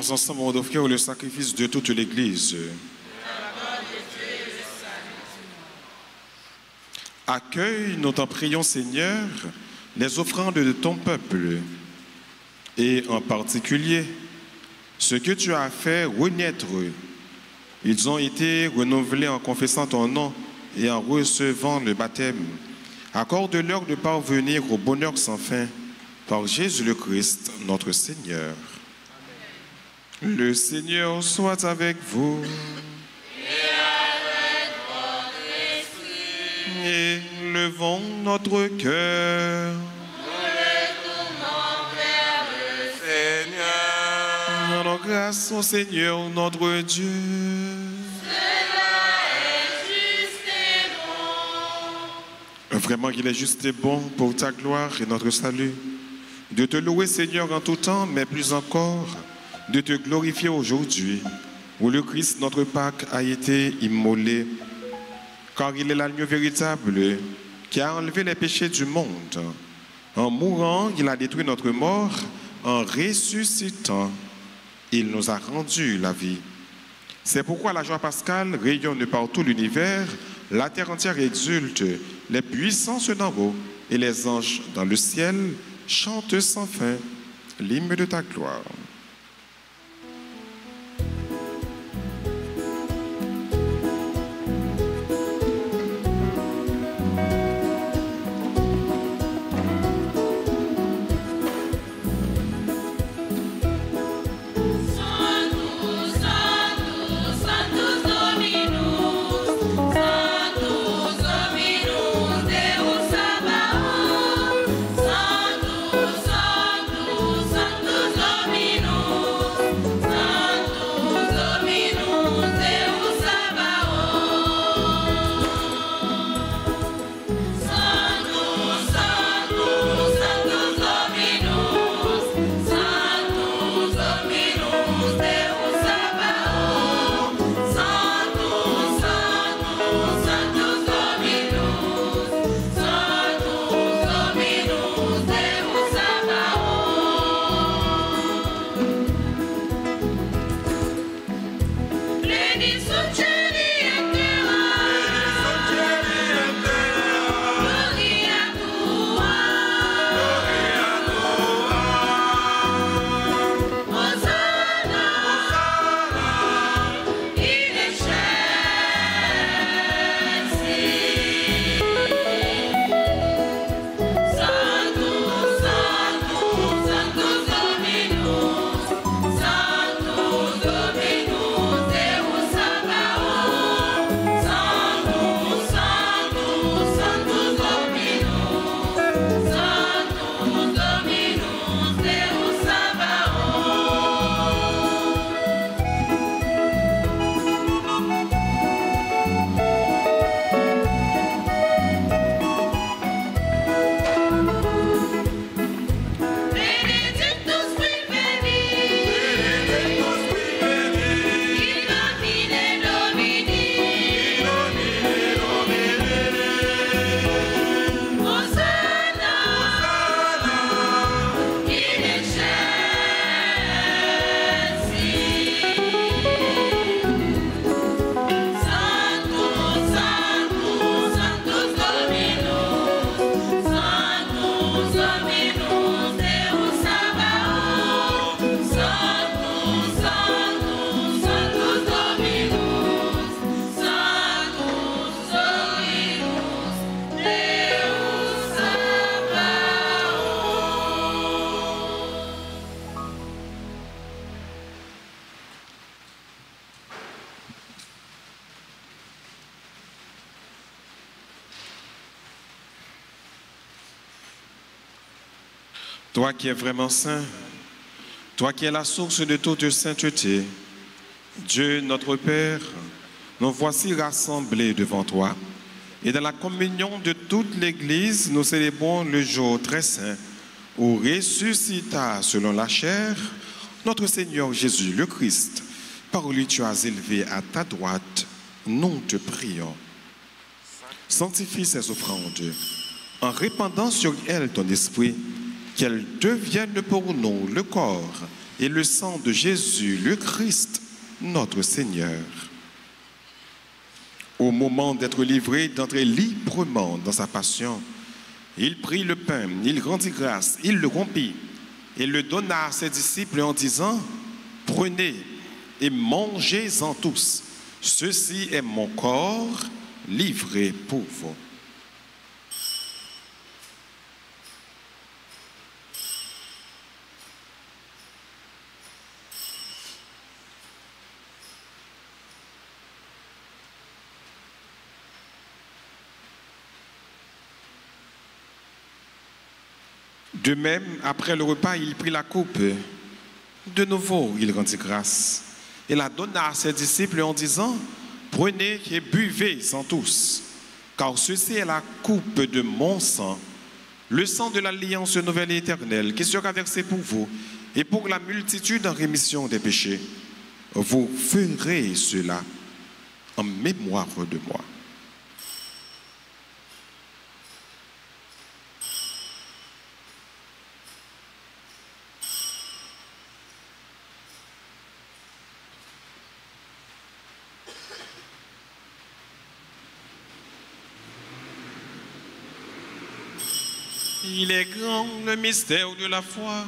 Speaker 2: Prions ensemble en offrant le sacrifice de toute l'Église. Accueille, nous t'en prions Seigneur, les offrandes de ton peuple, et en particulier ce que tu as fait renaître. Ils ont été renouvelés en confessant ton nom et en recevant le baptême. Accorde-leur de parvenir au bonheur sans fin par Jésus le Christ, notre Seigneur. Amen. Le Seigneur soit avec vous.
Speaker 8: Et avec votre esprit.
Speaker 2: Et levons notre cœur.
Speaker 8: Nous le tournons vers le Seigneur.
Speaker 2: Rendons grâce au Seigneur notre Dieu. Vraiment qu'il est juste et bon pour ta gloire et notre salut, de te louer Seigneur en tout temps, mais plus encore, de te glorifier aujourd'hui, où le Christ, notre Pâque, a été immolé, car il est l'agneau véritable qui a enlevé les péchés du monde. En mourant, il a détruit notre mort, en ressuscitant, il nous a rendu la vie. C'est pourquoi la joie pascale rayonne par tout l'univers, la terre entière exulte, les puissances d'en haut et les anges dans le ciel chantent sans fin l'hymne de ta gloire. Toi qui es vraiment saint, toi qui es la source de toute sainteté, Dieu notre Père, nous voici rassemblés devant toi. Et dans la communion de toute l'Église, nous célébrons le jour très saint où ressuscita selon la chair notre Seigneur Jésus le Christ, par lui tu as élevé à ta droite, nous te prions. Sanctifie ces offrandes en répandant sur elles ton esprit, qu'elles deviennent pour nous le corps et le sang de Jésus, le Christ, notre Seigneur. Au moment d'être livré, d'entrer librement dans sa passion, il prit le pain, il rendit grâce, il le rompit et le donna à ses disciples en disant, « Prenez et mangez-en tous. Ceci est mon corps livré pour vous. » De même, après le repas, il prit la coupe. De nouveau, il rendit grâce et la donna à ses disciples en disant, « Prenez et buvez-en tous, car ceci est la coupe de mon sang, le sang de l'alliance nouvelle et éternelle, qui sera versé pour vous et pour la multitude en rémission des péchés. Vous ferez cela en mémoire de moi. » Il est grand le mystère de la foi.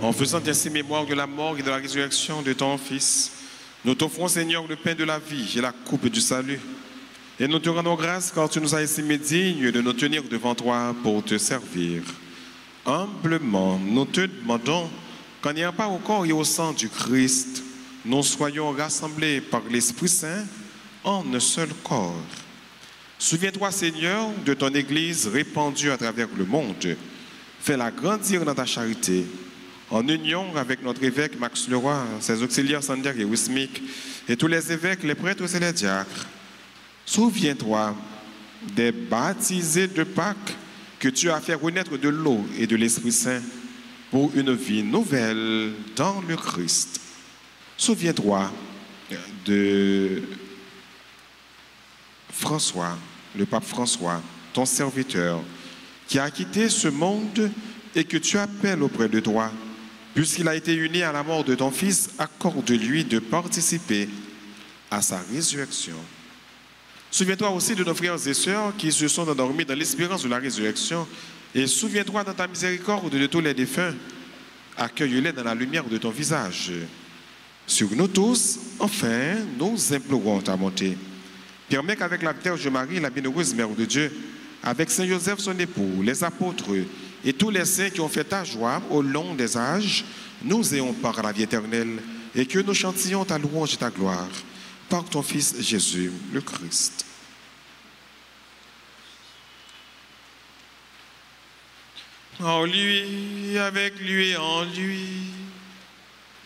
Speaker 2: En faisant ainsi mémoire de la mort et de la résurrection de ton Fils, nous t'offrons, Seigneur, le pain de la vie et la coupe du salut. Et nous te rendons grâce car tu nous as estimés dignes de nous tenir devant toi pour te servir. Humblement, nous te demandons qu'en n'ayant pas au corps et au sang du Christ, nous soyons rassemblés par l'Esprit Saint en un seul corps. Souviens-toi, Seigneur, de ton Église répandue à travers le monde. Fais-la grandir dans ta charité, en union avec notre évêque Max Leroy, ses auxiliaires Sander et Wismic, et tous les évêques, les prêtres et les diacres. Souviens-toi des baptisés de Pâques que tu as fait renaître de l'eau et de l'Esprit Saint pour une vie nouvelle dans le Christ. Souviens-toi de François, le pape François, ton serviteur, qui a quitté ce monde et que tu appelles auprès de toi. Puisqu'il a été uni à la mort de ton Fils, accorde-lui de participer à sa résurrection. Souviens-toi aussi de nos frères et sœurs qui se sont endormis dans l'espérance de la résurrection. Et souviens-toi dans ta miséricorde de tous les défunts. Accueille-les dans la lumière de ton visage. Sur nous tous, enfin, nous implorons ta bonté. Permets qu'avec la Vierge Marie, la bienheureuse Mère de Dieu, avec Saint Joseph son époux, les apôtres et tous les saints qui ont fait ta joie au long des âges, nous ayons part à la vie éternelle et que nous chantions ta louange et ta gloire par ton Fils Jésus, le Christ. En lui, avec lui et en lui,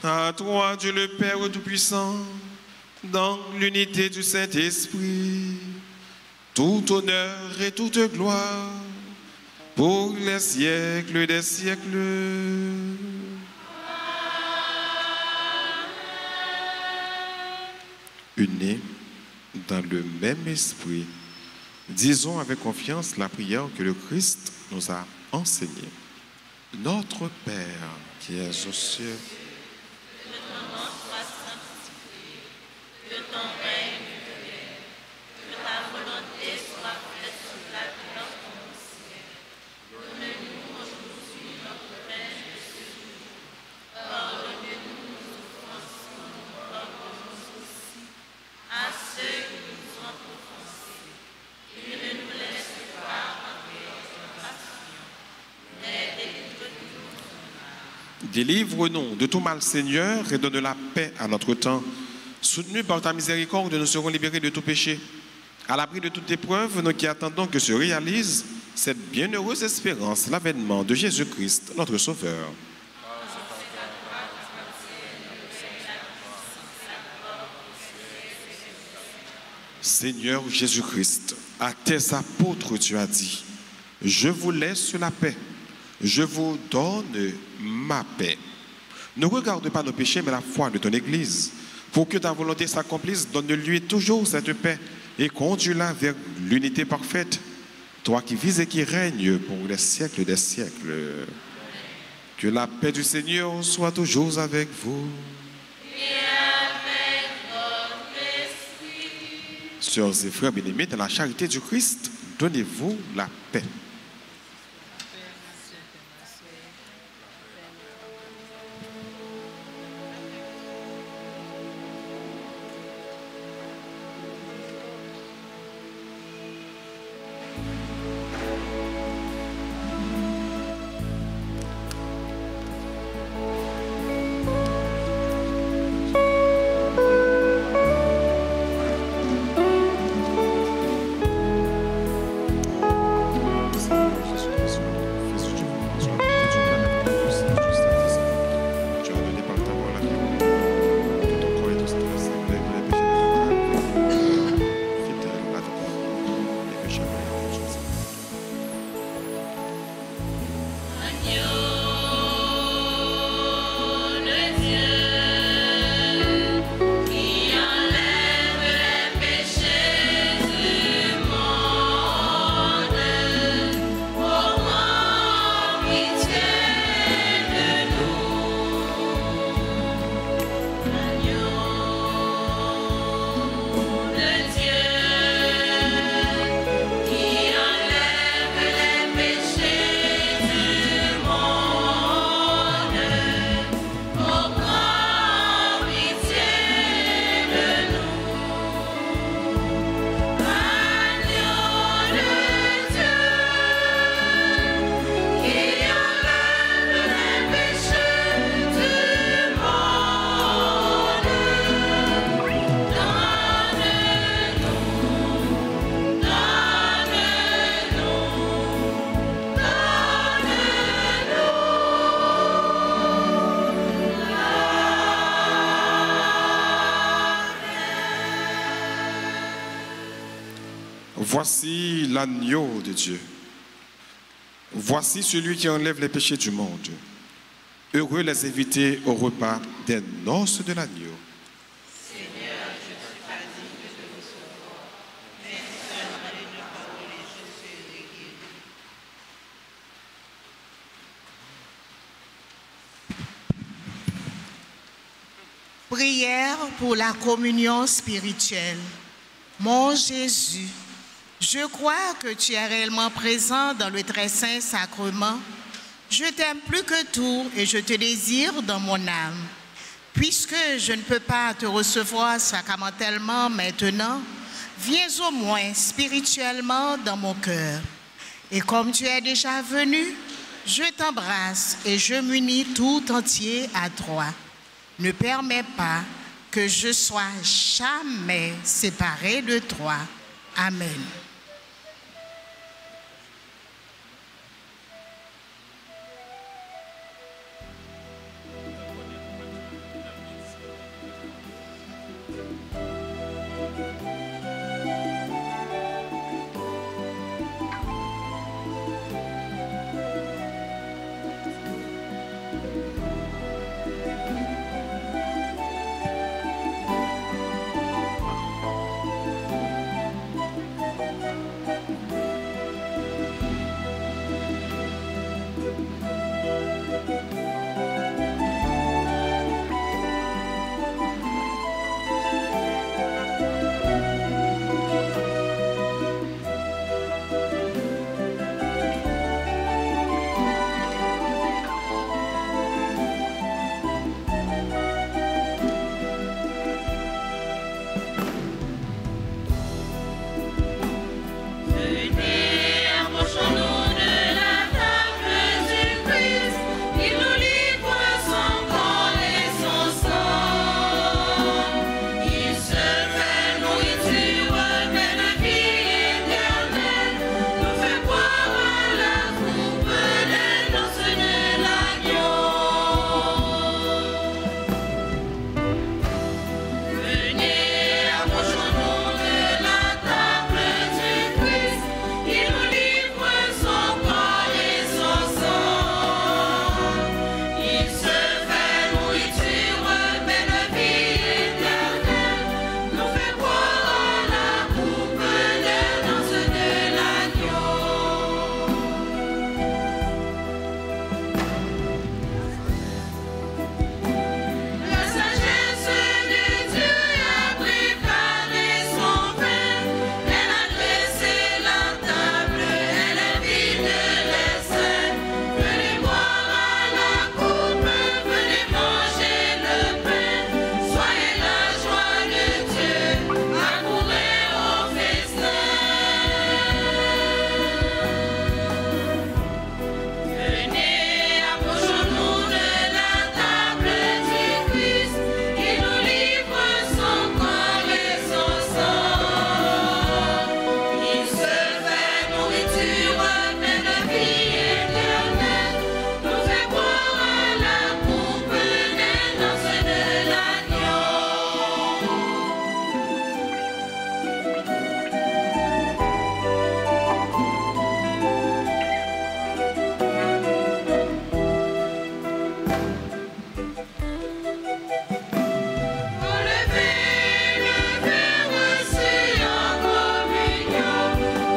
Speaker 2: à toi, Dieu le Père Tout-Puissant, dans l'unité du Saint-Esprit, tout honneur et toute gloire, pour les siècles des siècles. Unis dans le même esprit, disons avec confiance la prière que le Christ nous a enseignée. Notre Père qui es aux cieux,
Speaker 6: que ton nom soit sanctifié, que ton règne vienne, que ta volonté soit faite sur la terre comme au ciel. Donne-nous aujourd'hui notre pain de ce jour. Pardonne-nous nos offenses comme nous pardonnons aussi à ceux qui nous ont offensés. Et ne nous laisse pas entrer en tentation, mais délivre-nous du mal.
Speaker 2: délivre-nous de tout mal, Seigneur, et donne la paix à notre temps. Soutenus par ta miséricorde, nous serons libérés de tout péché. À l'abri de toute épreuve, nous qui attendons que se réalise cette bienheureuse espérance, l'avènement de Jésus-Christ, notre Sauveur. Seigneur Jésus-Christ, à tes apôtres, tu as dit, je vous laisse la paix, je vous donne ma paix. Ne regarde pas nos péchés, mais la foi de ton Église. Pour que ta volonté s'accomplisse, donne-lui toujours cette paix et conduis-la vers l'unité parfaite. Toi qui vis et qui règnes pour les siècles des siècles. Que la paix du Seigneur soit toujours avec vous.
Speaker 8: Et avec votre esprit.
Speaker 2: Sœurs et frères bien-aimés, dans la charité du Christ, donnez-vous la paix. Voici l'agneau de Dieu. Voici celui qui enlève les péchés du monde. Heureux les invités au repas des noces de l'agneau.
Speaker 3: Seigneur, je ne suis pas digne de te recevoir, mais seulement une parole et je serai guéri.
Speaker 1: Prière pour la communion spirituelle. Mon Jésus, je crois que tu es réellement présent dans le très saint sacrement. Je t'aime plus que tout et je te désire dans mon âme. Puisque je ne peux pas te recevoir sacramentellement maintenant, viens au moins spirituellement dans mon cœur. Et comme tu es déjà venu, je t'embrasse et je m'unis tout entier à toi. Ne permets pas que je sois jamais séparé de toi. Amen.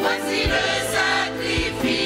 Speaker 8: Voici le sacrifice.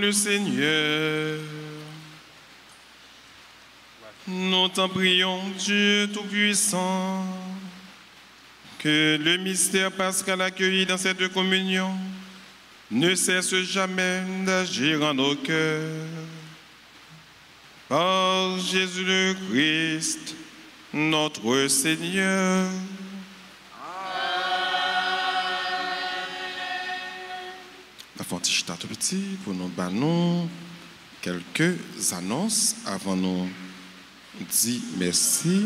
Speaker 2: le Seigneur. Nous t'en prions, Dieu Tout-Puissant, que le mystère pascal accueilli dans cette communion ne cesse jamais d'agir en nos cœurs. Par Jésus le Christ, notre Seigneur. La fontiche tout petit pour nous donner quelques annonces avant nous dire merci,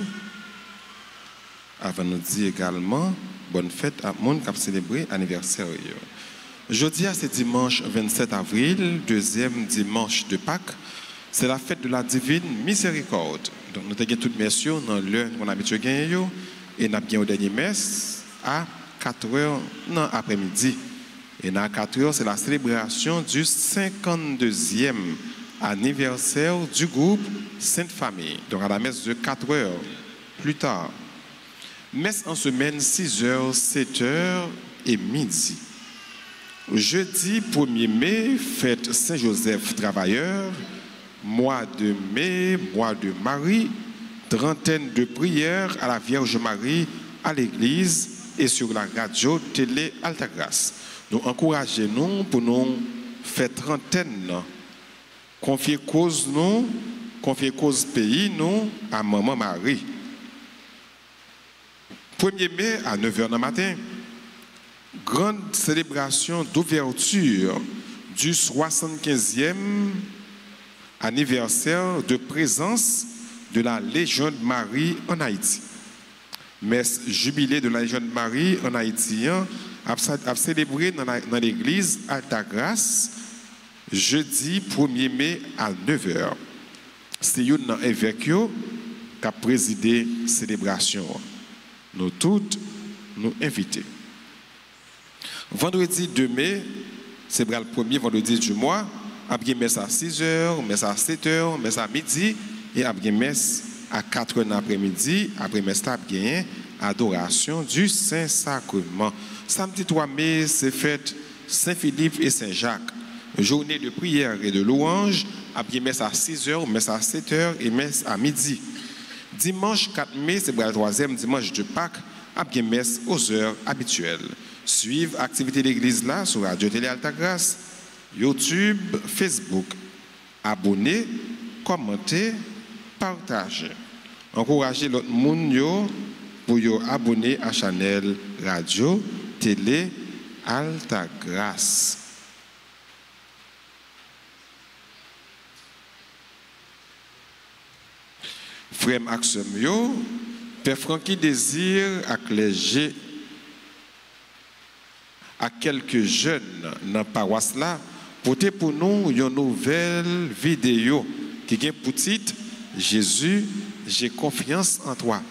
Speaker 2: avant nous dire également bonne fête à monde qui a célébré l'anniversaire. Jeudi, c'est dimanche 27 avril, deuxième dimanche de Pâques. C'est la fête de la divine miséricorde. Donc, nous avons toutes messieurs dans l'heure qu'on a habitué à gagner et nous avons gagné au dernier messe à 4h après-midi. Et à 4h, c'est la célébration du 52e anniversaire du groupe Sainte Famille. Donc, à la messe de 4h plus tard. Messe en semaine 6h, 7h et midi. Jeudi 1er mai, fête Saint-Joseph Travailleur. Mois de mai, mois de Marie, trentaine de prières à la Vierge Marie à l'église et sur la radio télé Altagrace. Nous encourageons pour nous faire trentaine, confier cause pays nous à Maman Marie. 1er mai à 9h du matin, grande célébration d'ouverture du 75e anniversaire de présence de la Légion de Marie en Haïti. Messe jubilé de la Légion de Marie en Haïti a célébré dans l'église Altagrace jeudi 1er mai à 9h. C'est un évêque qui a présidé la célébration. Nous toutes nous invitons. Vendredi 2 mai, c'est le premier vendredi du mois. Après messe à 6h, messe à 7h, messe à midi et après messe à 4h de l'après-midi. Après messe, après adoration du Saint-Sacrement. Samedi 3 mai, c'est fête Saint-Philippe et Saint-Jacques. Journée de prière et de louange. Après messe à 6h, messe à 7h et messe à midi. Dimanche 4 mai, c'est le troisième dimanche de Pâques. Après messe aux heures habituelles. Suivez l'activité de l'église là sur Radio Télé Altagrace, YouTube, Facebook. Abonnez, commentez, partagez. Encouragez l'autre monde pour abonner à la chaîne Radio Télé Altagrace. Frère Maxime, Père Francky désire acléger à quelques jeunes dans la paroisse là, porter pour nous une nouvelle vidéo qui est pour titre Jésus, j'ai confiance en toi.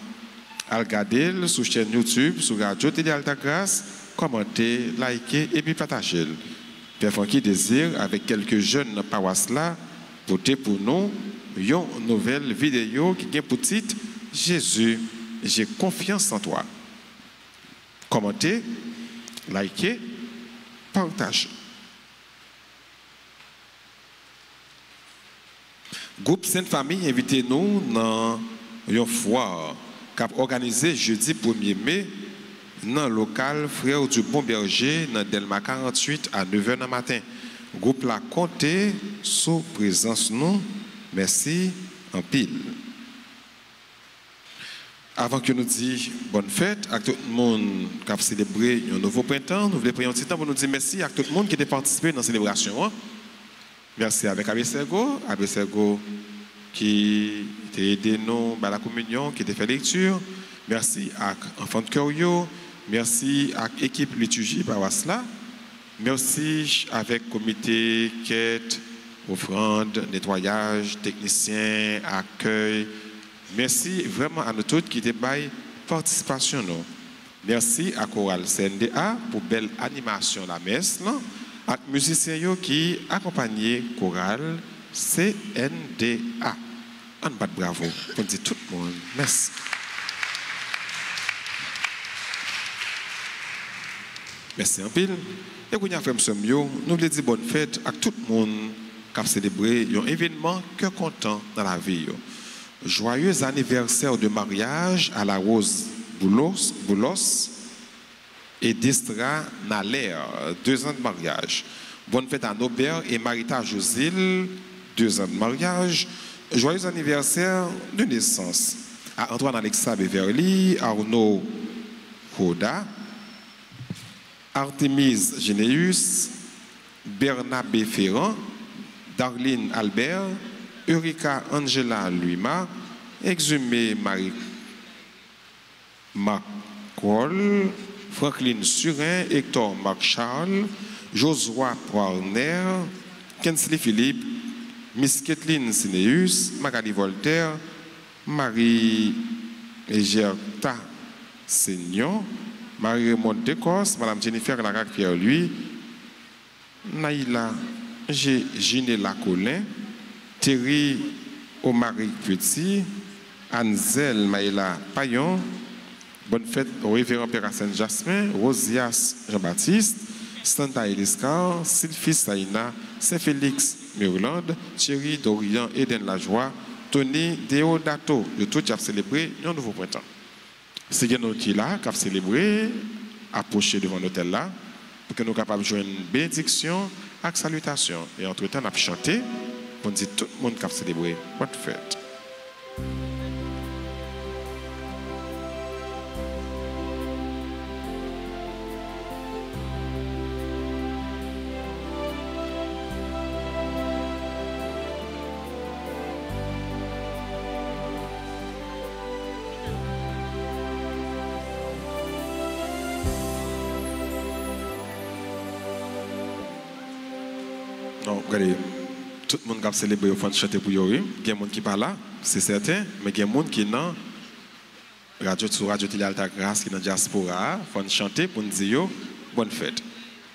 Speaker 2: Regardez sur la chaîne YouTube, sur Radio Télé Altagrace, commentez, likez et puis partagez. Père Francky désire avec quelques jeunes dans la paroisse là, porter pour nous une nouvelle vidéo qui est pour titre Jésus, j'ai confiance en toi. Commentez, likez, partagez. Groupe Sainte Famille, invitez-nous dans une foire qui a organisé jeudi 1er mai dans le local Frère du Bon Berger dans Delma 48 à 9h du matin. Groupe la compté sous présence nous. Merci en pile. Avant que nous disions bonne fête à tout le monde qui a célébré un nouveau printemps, nous voulons prendre un petit temps pour nous dire merci à tout le monde qui a participé dans la célébration. Merci avec Abbé Sergo qui a aidé nous à la communion, qui a fait lecture. Merci à Enfant de Cœur, merci à l'équipe liturgie par Wasla. Merci avec comité quête, offrande, nettoyage, technicien, accueil. Merci vraiment à nous tous qui étaient by participation. Merci à Chorale CNDA pour belle animation la messe. À musiciens qui accompagnaient Chorale CNDA. Un bat bravo. On dit tout le monde. Merci. Merci un pile. Et qu'on y a fait nous voulons dire bonne fête à tout le monde qui a célébré un événement que content dans la vie. Joyeux anniversaire de mariage à la Rose Boulos et d'Estra Naler, 2 ans de mariage. Bonne fête à Nobert et Marita Josil, 2 ans de mariage. Joyeux anniversaire de naissance à Antoine Alexa Beverly, Arnaud Koda, Artemise Généus, Bernabé Ferrand, Darlene Albert, Eureka Angela Luima, Exhumé Marie Macroll, Franklin Surin, Hector Marc Charles, Josua Poirner, Kensley Philippe, Miss Kathleen Sineus, Magali Voltaire, Marie Gerta Seignon, Marie-Raymond Decos, Madame Jennifer Larac Pierre-Louis, Naïla Ginela Colin, Thierry Omaric Petit, Anzel Maïla Payon, bonne fête au révérend Père Saint-Jasmin, Rosias Jean-Baptiste, Santa Eliscar, Sylphie Saïna, Saint-Félix Murland, Thierry Dorian Eden Lajoie, Tony Deodato, de tout qui a célébré un nouveau printemps. C'est nous qui là, qui a célébré, approché devant l'hôtel là, pour que nous soyons capables de jouer une bénédiction avec salutation. Et entre-temps, on a chanté pour dire tout le monde qui a célébré. Bonne fête. Non, regardez, tout le monde qui a célébré, il faut chanter pour eux. Il y a des gens qui parlent là, c'est certain, mais il y a des gens qui sont sur Radio Télé Alta Grâce, qui sont dans la diaspora, il faut chanter pour nous dire bonne fête.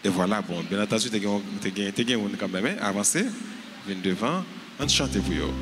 Speaker 2: Et voilà, bon, bien entendu, il y a des gens quand même, avancez, venez devant, on chante pour eux.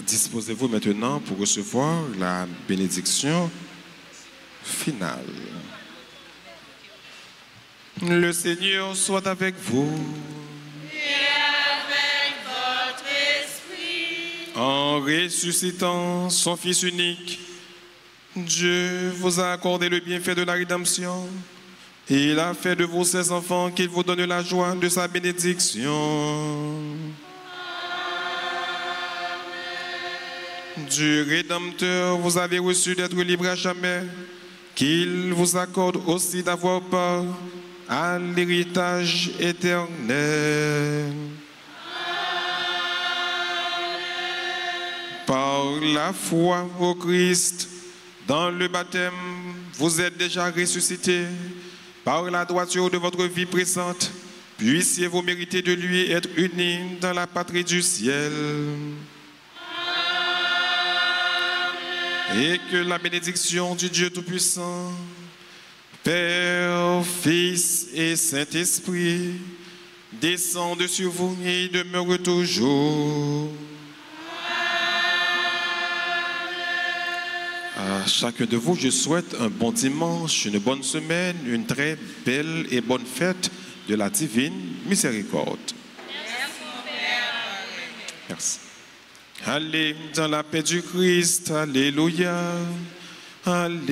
Speaker 2: Disposez-vous maintenant pour recevoir la bénédiction finale. Le Seigneur soit avec vous.
Speaker 8: Et avec votre esprit.
Speaker 2: En ressuscitant son Fils unique, Dieu vous a accordé le bienfait de la rédemption. Et il a fait de vous ses enfants qu'il vous donne la joie de sa bénédiction. Du Rédempteur, vous avez reçu d'être libre à jamais, qu'il vous accorde aussi d'avoir part à l'héritage éternel. Par la foi au Christ, dans le baptême, vous êtes déjà ressuscités. Par la droiture de votre vie présente, puissiez-vous mériter de lui être unis dans la patrie du ciel. Et que la bénédiction du Dieu Tout-Puissant, Père, Fils et Saint-Esprit, descende sur vous et demeure toujours. À chacun de vous, je souhaite un bon dimanche, une bonne semaine, une très belle et bonne fête de la divine miséricorde. Merci. Allez dans la paix du Christ, alléluia. Alléluia.